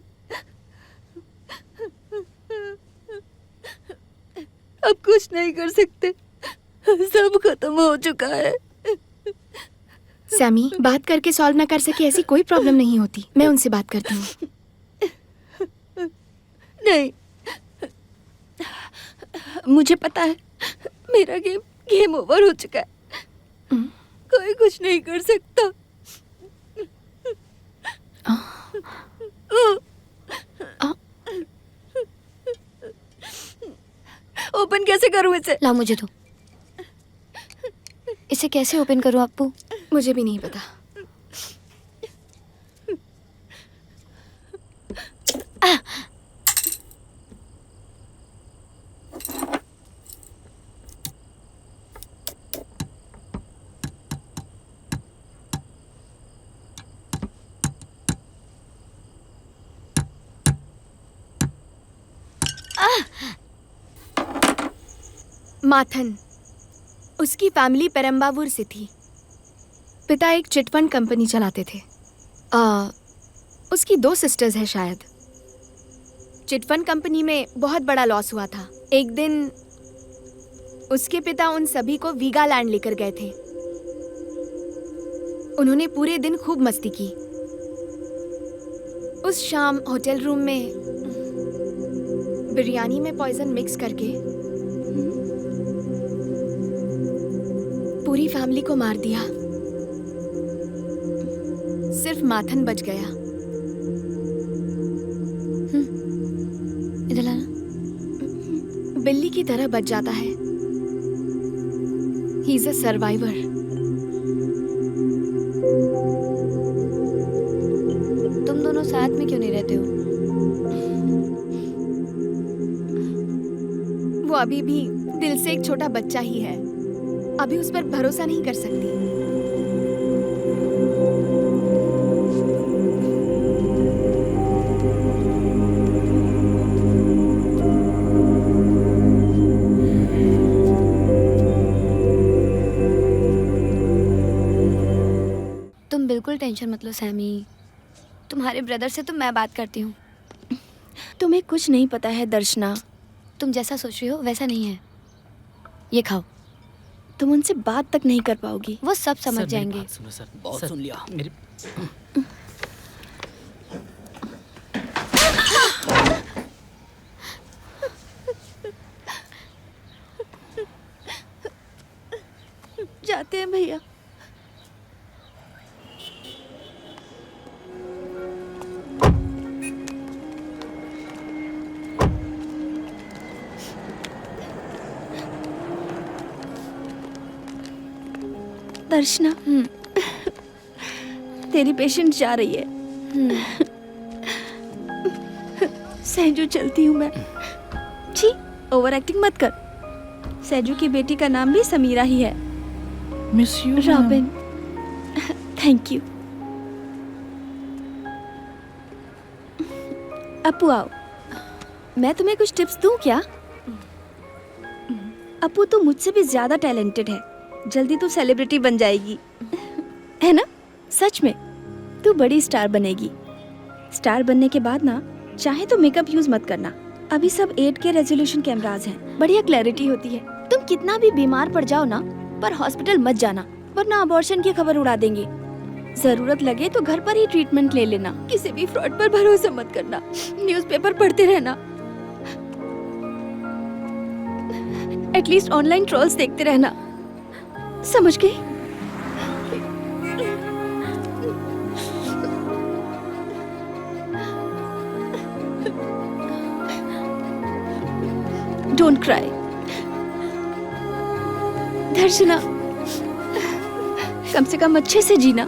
अब कुछ नहीं कर सकते, सब खत्म हो चुका है। सैमी, बात करके सॉल्व ना कर सके ऐसी कोई प्रॉब्लम नहीं होती। मैं उनसे बात करती हूँ। नहीं, मुझे पता है मेरा गेम ओवर हो चुका है। कोई कुछ नहीं कर सकता। ओपन कैसे करूं इसे? ला मुझे दो। इसे कैसे ओपन करूं अप्पू? मुझे भी नहीं पता। माथन, उसकी फैमिली पेरम्बावूर से थी। पिता एक चिटफंड कंपनी चलाते थे। उसकी 2 सिस्टर्स हैं शायद। चिटफंड कंपनी में बहुत बड़ा लॉस हुआ था। एक दिन उसके पिता उन सभी को वीगालैंड लेकर गए थे। उन्होंने पूरे दिन खूब मस्ती की। उस शाम होटल रूम में बिरयानी में पॉइजन मिक्स करके पूरी फैमिली को मार दिया। सिर्फ माथन बच गया। इधर आना। बिल्ली की की तरह बच जाता है। He is a survivor. तुम दोनों साथ में क्यों नहीं रहते हो? वो अभी भी दिल से एक छोटा बच्चा ही है। अभी उस पर भरोसा नहीं कर सकती। तुम बिल्कुल टेंशन मत लो सैमी। तुम्हारे ब्रदर से तो मैं बात करती हूँ। तुम्हें कुछ नहीं पता है दर्शना। तुम जैसा सोच रही हो वैसा नहीं है। ये खाओ। तुम उनसे बात तक नहीं कर पाओगी। वो सब समझ जाएंगे। सुनो सर, बहुत सुन लिया। मेरी जाते हैं भैया। दर्शना, तेरी पेशेंट जा रही है। सहजू चलती हूँ मैं। छी, ओवर एक्टिंग मत कर। सहजू की बेटी का नाम भी समीरा ही है। Miss you Robin. Thank you. Appu आओ, मैं तुम्हें कुछ टिप्स दूं क्या? अपू तो मुझसे भी ज्यादा टैलेंटेड है। जल्दी तू सेलिब्रिटी बन जाएगी, है ना? सच में तू बड़ी स्टार बनेगी। स्टार बनने के बाद ना, चाहे तो मेकअप यूज मत करना। अभी सब 8K रेजोल्यूशन कैमरास हैं, बढ़िया क्लैरिटी होती है। तुम कितना भी बीमार पड़ जाओ ना, पर हॉस्पिटल मत जाना, वरना अबॉर्शन की खबर उड़ा देंगे। जरूरत लगे तो घर पर ही ट्रीटमेंट ले लेना। किसी भी फ्रॉड पर भरोसा मत करना। न्यूज़पेपर पढ़ते रहना। एटलीस्ट ऑनलाइन ट्रोल्स देखते रहना। समझ गई? Don't cry. दर्शना, कम से कम अच्छे से जीना।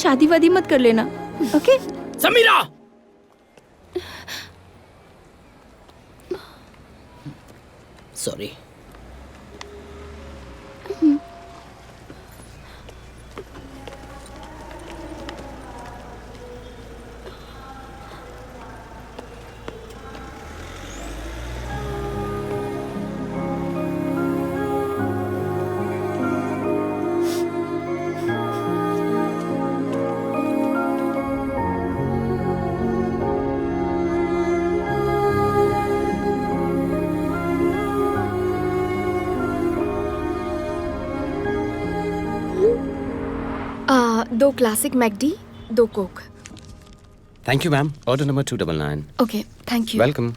शादी वादी मत कर लेना, ओके? समीरा! सॉरी। दो classic McD, 2 Coke. Thank you, ma'am. Order number 299. Okay, thank you. Welcome.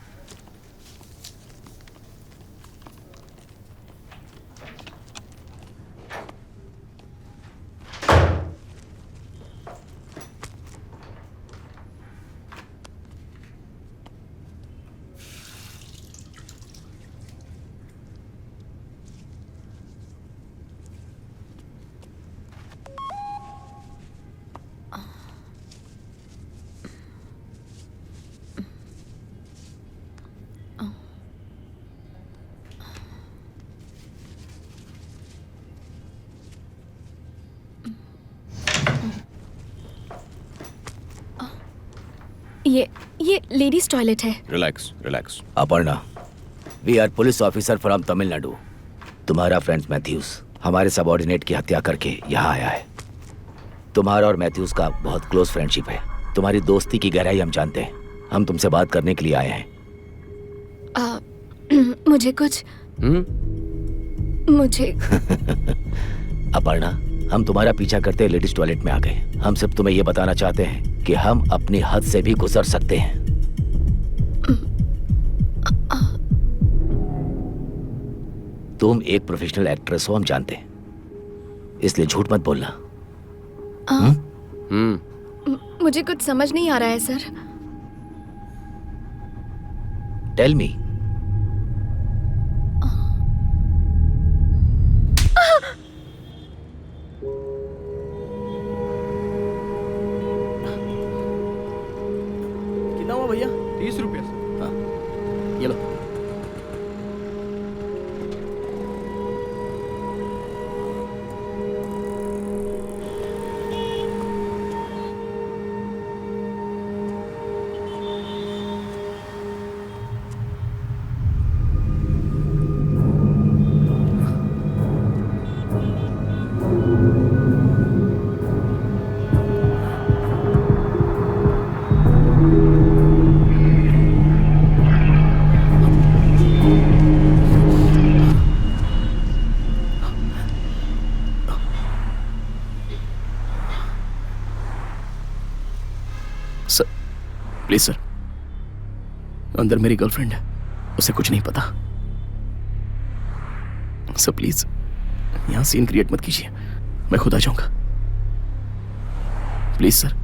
ये लेडीज टॉयलेट है। Relax, relax. अपर्णा, we are police officer from Tamil Nadu. तुम्हारा फ्रेंड मैथ्यूस हमारे सबऑर्डिनेट की हत्या करके यहाँ आया है। तुम्हारा और मैथ्यूस का बहुत क्लोज फ्रेंडशिप है। तुम्हारी दोस्ती की गहराई हम जानते हैं। हम तुमसे बात करने के लिए आए हैं। मुझे कुछ मुझे अपर्णा, हम तुम्हारा पीछा करते लेडीज टॉयलेट में आ गए। हम सिर्फ तुम्हें ये बताना चाहते हैं कि हम अपनी हद से भी गुजर सकते हैं। तुम एक प्रोफेशनल एक्ट्रेस हो, हम जानते हैं, इसलिए झूठ मत बोलना। मुझे कुछ समझ नहीं आ रहा है सर। Tell me. भैया? 30 रुपये सर। हाँ, ये लो। सर, प्लीज सर, अंदर मेरी गर्लफ्रेंड है, उसे कुछ नहीं पता। सर प्लीज यहाँ सीन क्रिएट मत कीजिए, मैं खुद आ जाऊंगा। Please sir.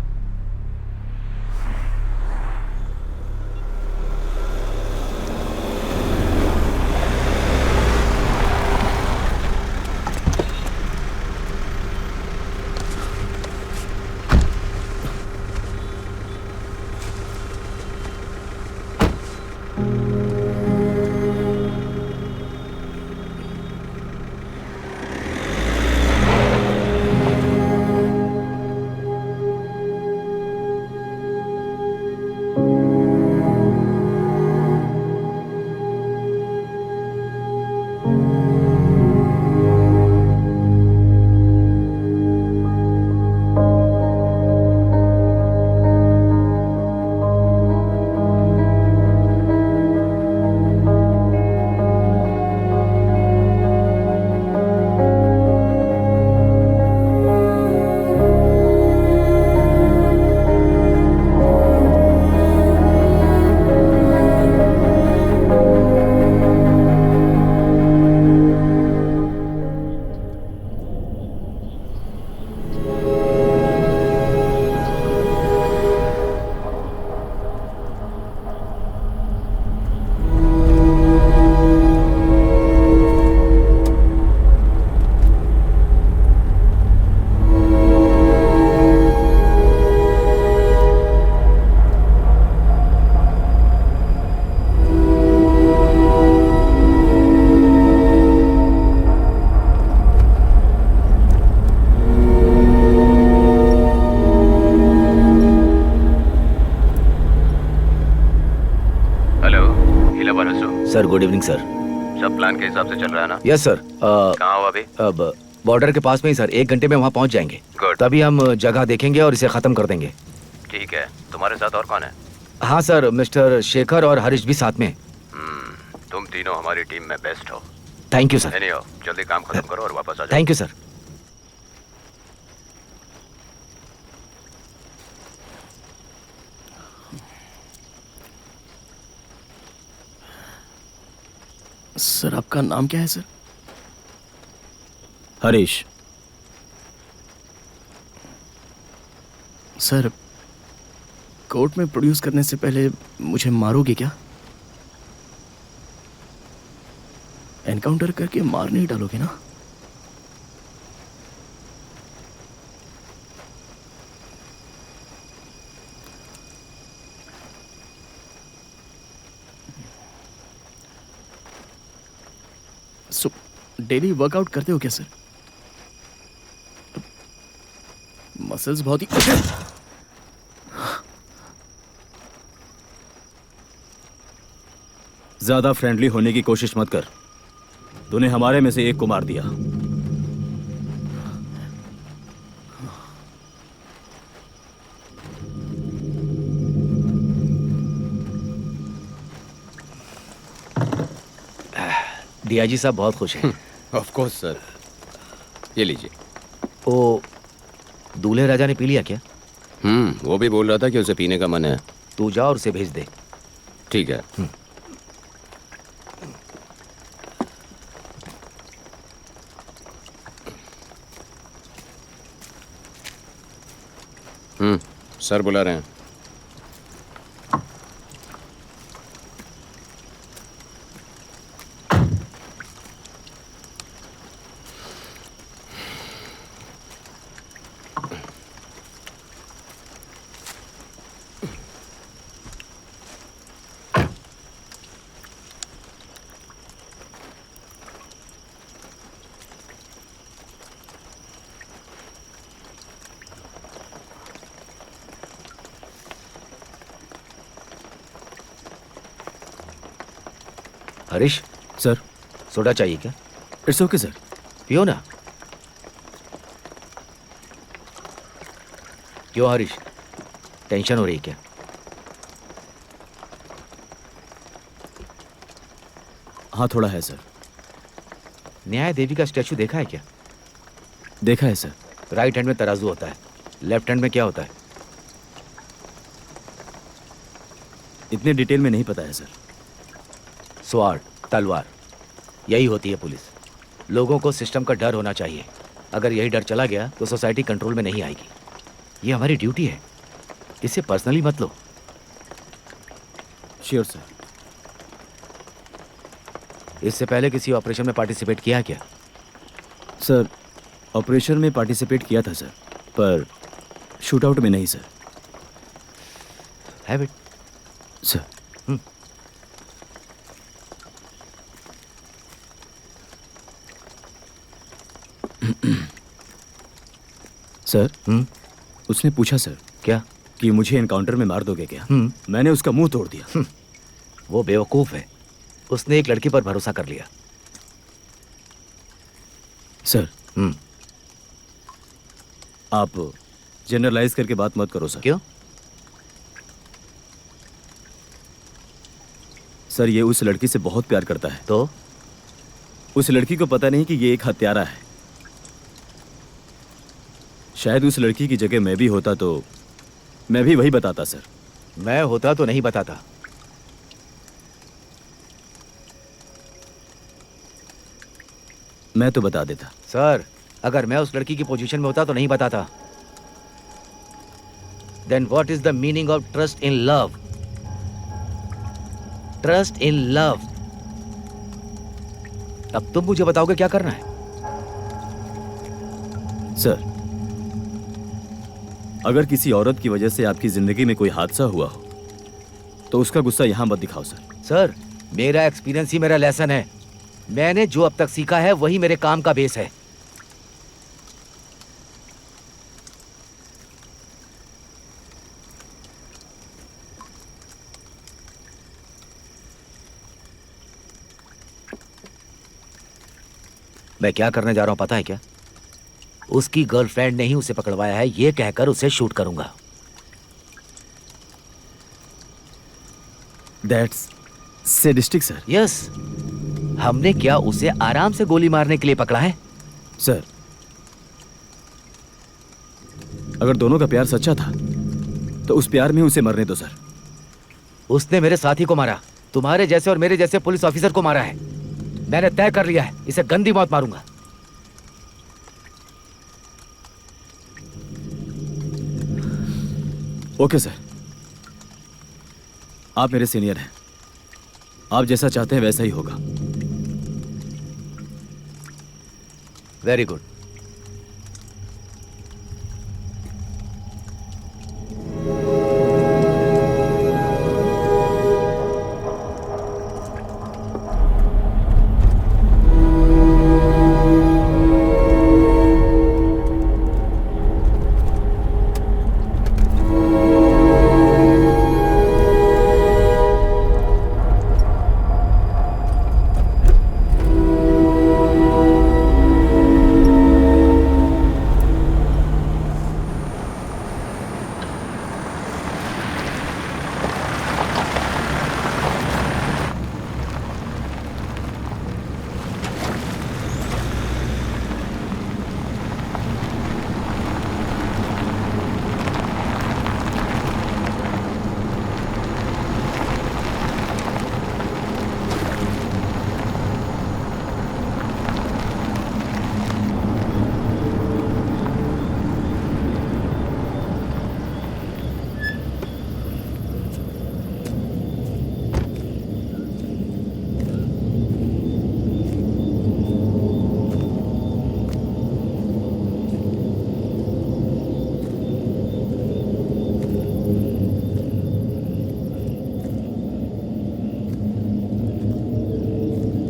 Sir good evening sir. सब प्लान के हिसाब से चल रहा है ना? Yes sir. कहाँ हो अभी? अब बॉर्डर के पास में ही सर, 1 घंटे में वहाँ पहुँच जाएंगे। गुड। तभी हम जगह देखेंगे और इसे खत्म कर देंगे। ठीक है, तुम्हारे साथ और कौन है? हाँ सर, मिस्टर शेखर और हरीश भी साथ में। तुम तीनों हमारी टीम में बेस्ट हो। Thank you sir. एनीहाउ, जल्दी काम खत्म करो और वापस आ जाओ। Thank you sir. सर आपका नाम क्या है सर? हरीश। सर कोर्ट में प्रोड्यूस करने से पहले मुझे मारोगे क्या? एनकाउंटर करके मार नहीं डालोगे ना? डेली वर्कआउट करते हो क्या सर? मसल्स बहुत ही ज्यादा फ्रेंडली होने की कोशिश मत कर। तूने हमारे में से एक को मार दिया। डीआईजी साहब बहुत खुश हैं। Of course sir. ये लीजिए। वो दूल्हे राजा ने पी लिया क्या? वो भी बोल रहा था कि उसे पीने का मन है। तू जा और उसे भेज दे। ठीक है। सर बुला रहे हैं। हरीश सर, सोडा चाहिए क्या? It's okay sir. पियो ना। क्यों हरीश, टेंशन हो रही है क्या? हाँ थोड़ा है सर। न्याय देवी का स्टैचू देखा है क्या? देखा है सर। राइट हैंड में तराजू होता है, लेफ्ट हैंड में क्या होता है? इतने डिटेल में नहीं पता है सर। स्वार्ड, तलवार, यही होती है पुलिस। लोगों को सिस्टम का डर होना चाहिए। अगर यही डर चला गया तो सोसाइटी कंट्रोल में नहीं आएगी। ये हमारी ड्यूटी है, इसे पर्सनली मत लो। Sure sir. इससे पहले किसी ऑपरेशन में पार्टिसिपेट किया क्या? सर, ऑपरेशन में पार्टिसिपेट किया था सर, पर शूटआउट में नहीं sir. Have it sir. Sir, उसने पूछा सर क्या कि मुझे एनकाउंटर में मार दोगे क्या? मैंने उसका मुंह तोड़ दिया। वो बेवकूफ है, उसने एक लड़की पर भरोसा कर लिया। सर, आप जनरलाइज करके बात मत करो सर। क्यों? सर, ये उस लड़की से बहुत प्यार करता है। तो उस लड़की को पता नहीं कि ये एक हत्यारा है। शायद उस लड़की की जगह मैं भी होता तो मैं भी वही बताता सर। मैं होता तो नहीं बताता। मैं तो बता देता। सर, अगर मैं उस लड़की की पोजीशन में होता तो नहीं बताता। Then what is the meaning of trust in love? Trust in love. अब तुम मुझे बताओगे क्या करना है? सर, अगर किसी औरत की वजह से आपकी जिंदगी में कोई हादसा हुआ हो तो उसका गुस्सा यहां मत दिखाओ सर। सर, मेरा एक्सपीरियंस ही मेरा लेसन है। मैंने जो अब तक सीखा है वही मेरे काम का बेस है। मैं क्या करने जा रहा हूं पता है क्या? उसकी गर्लफ्रेंड ने ही उसे पकड़वाया है, ये कहकर उसे शूट करूंगा। That's sadistic sir. यस, हमने क्या उसे आराम से गोली मारने के लिए पकड़ा है? सर, अगर दोनों का प्यार सच्चा था तो उस प्यार में उसे मरने दो सर। उसने मेरे साथी को मारा, तुम्हारे जैसे और मेरे जैसे पुलिस ऑफिसर को मारा है। मैंने तय कर लिया है, इसे गंदी मौत मारूंगा। ओके सर, आप मेरे सीनियर हैं। आप जैसा चाहते हैं वैसा ही होगा। Very good.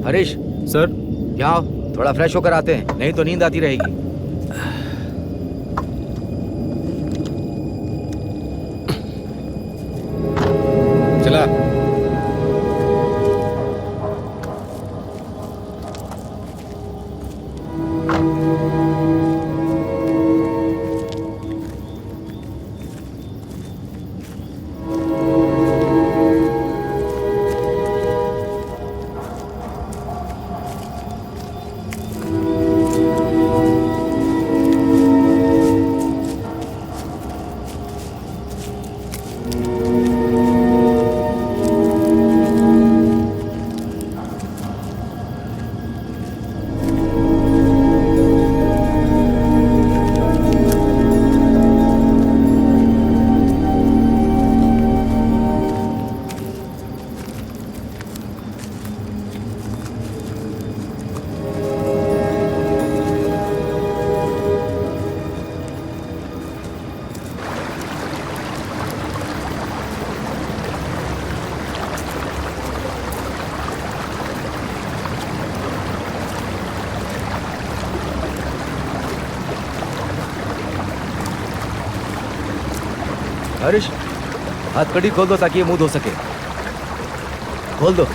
हरीश सर, यहाँ आओ, थोड़ा फ्रेश होकर आते हैं, नहीं तो नींद आती रहेगी। चला। हरीश, हथकड़ी खोल दो ताकि ये मुंह धो सके। खोल दो।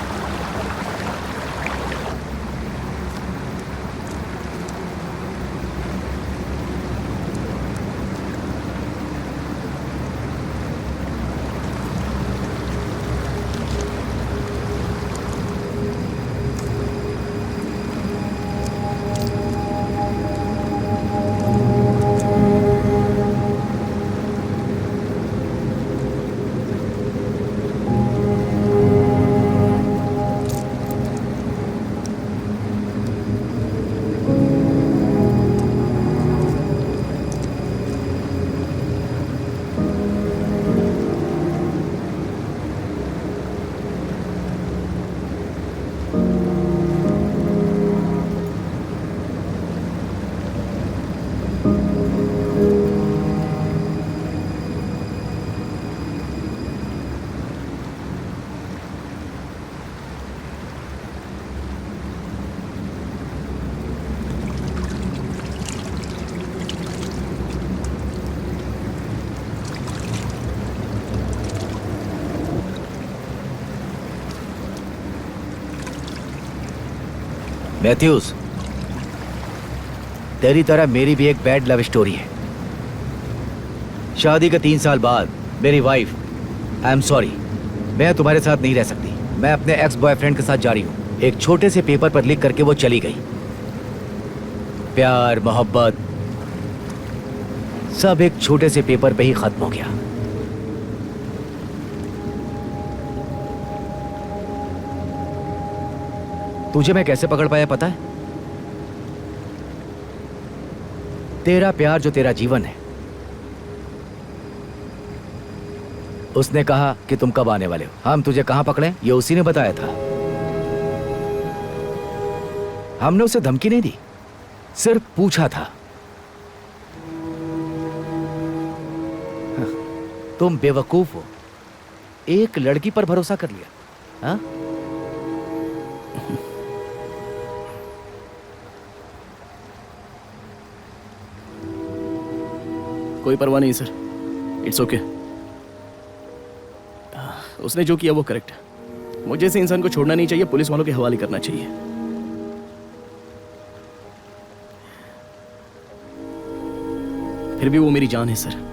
मैथ्यूज, तेरी तरह मेरी भी एक बैड लव स्टोरी है। शादी के 3 साल बाद मेरी वाइफ, आई एम सॉरी, मैं तुम्हारे साथ नहीं रह सकती। मैं अपने एक्स बॉयफ्रेंड के साथ जा रही हूँ। एक छोटे से पेपर पर लिख करके वो चली गई। प्यार, मोहब्बत सब एक छोटे से पेपर पे ही खत्म हो गया। तुझे मैं कैसे पकड़ पाया पता है? तेरा प्यार जो तेरा जीवन है, उसने कहा कि तुम कब आने वाले हो। हम तुझे कहां पकड़े ये उसी ने बताया था। हमने उसे धमकी नहीं दी, सिर्फ पूछा था। तुम बेवकूफ हो, एक लड़की पर भरोसा कर लिया। हाँ? कोई परवाह नहीं सर, इट्स ओके। उसने जो किया वो करेक्ट है। मुझे ऐसे इंसान को छोड़ना नहीं चाहिए, पुलिस वालों के हवाले करना चाहिए। फिर भी वो मेरी जान है सर।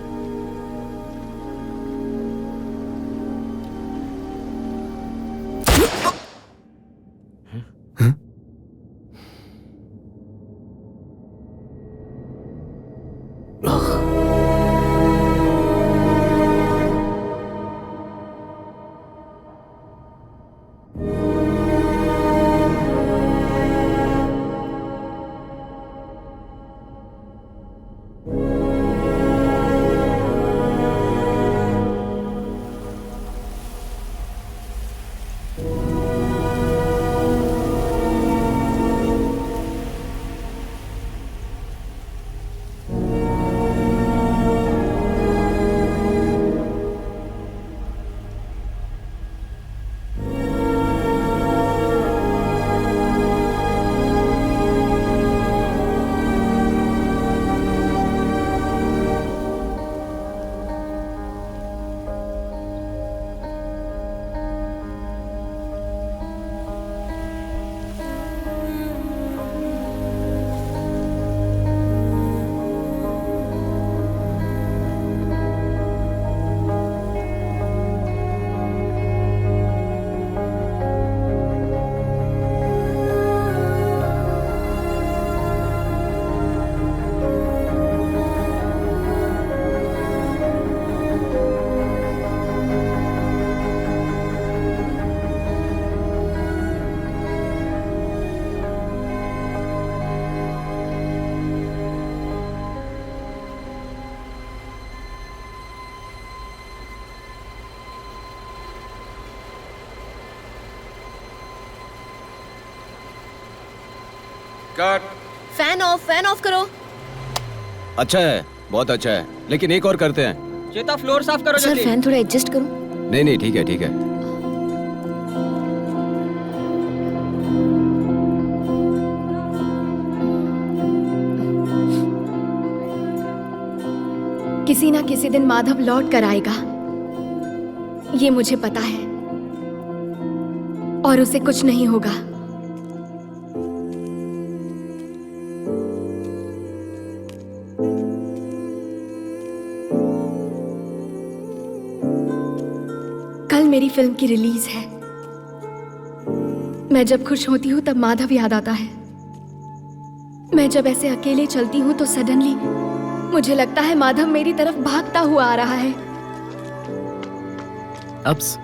कट। फैन ऑफ करो। अच्छा है, बहुत अच्छा है, लेकिन एक और करते हैं। चेता फ्लोर साफ करो सर जल्दी। फैन थोड़ा एडजस्ट करो। नहीं नहीं, ठीक है ठीक है। किसी किसी ना किसी दिन माधव लौट कर आएगा, ये मुझे पता है, और उसे कुछ नहीं होगा। कल मेरी फिल्म की रिलीज है। मैं जब खुश होती हूँ तब माधव याद आता है। मैं जब ऐसे अकेले चलती हूँ तो सडनली मुझे लगता है माधव मेरी तरफ भागता हुआ आ रहा है। अब्स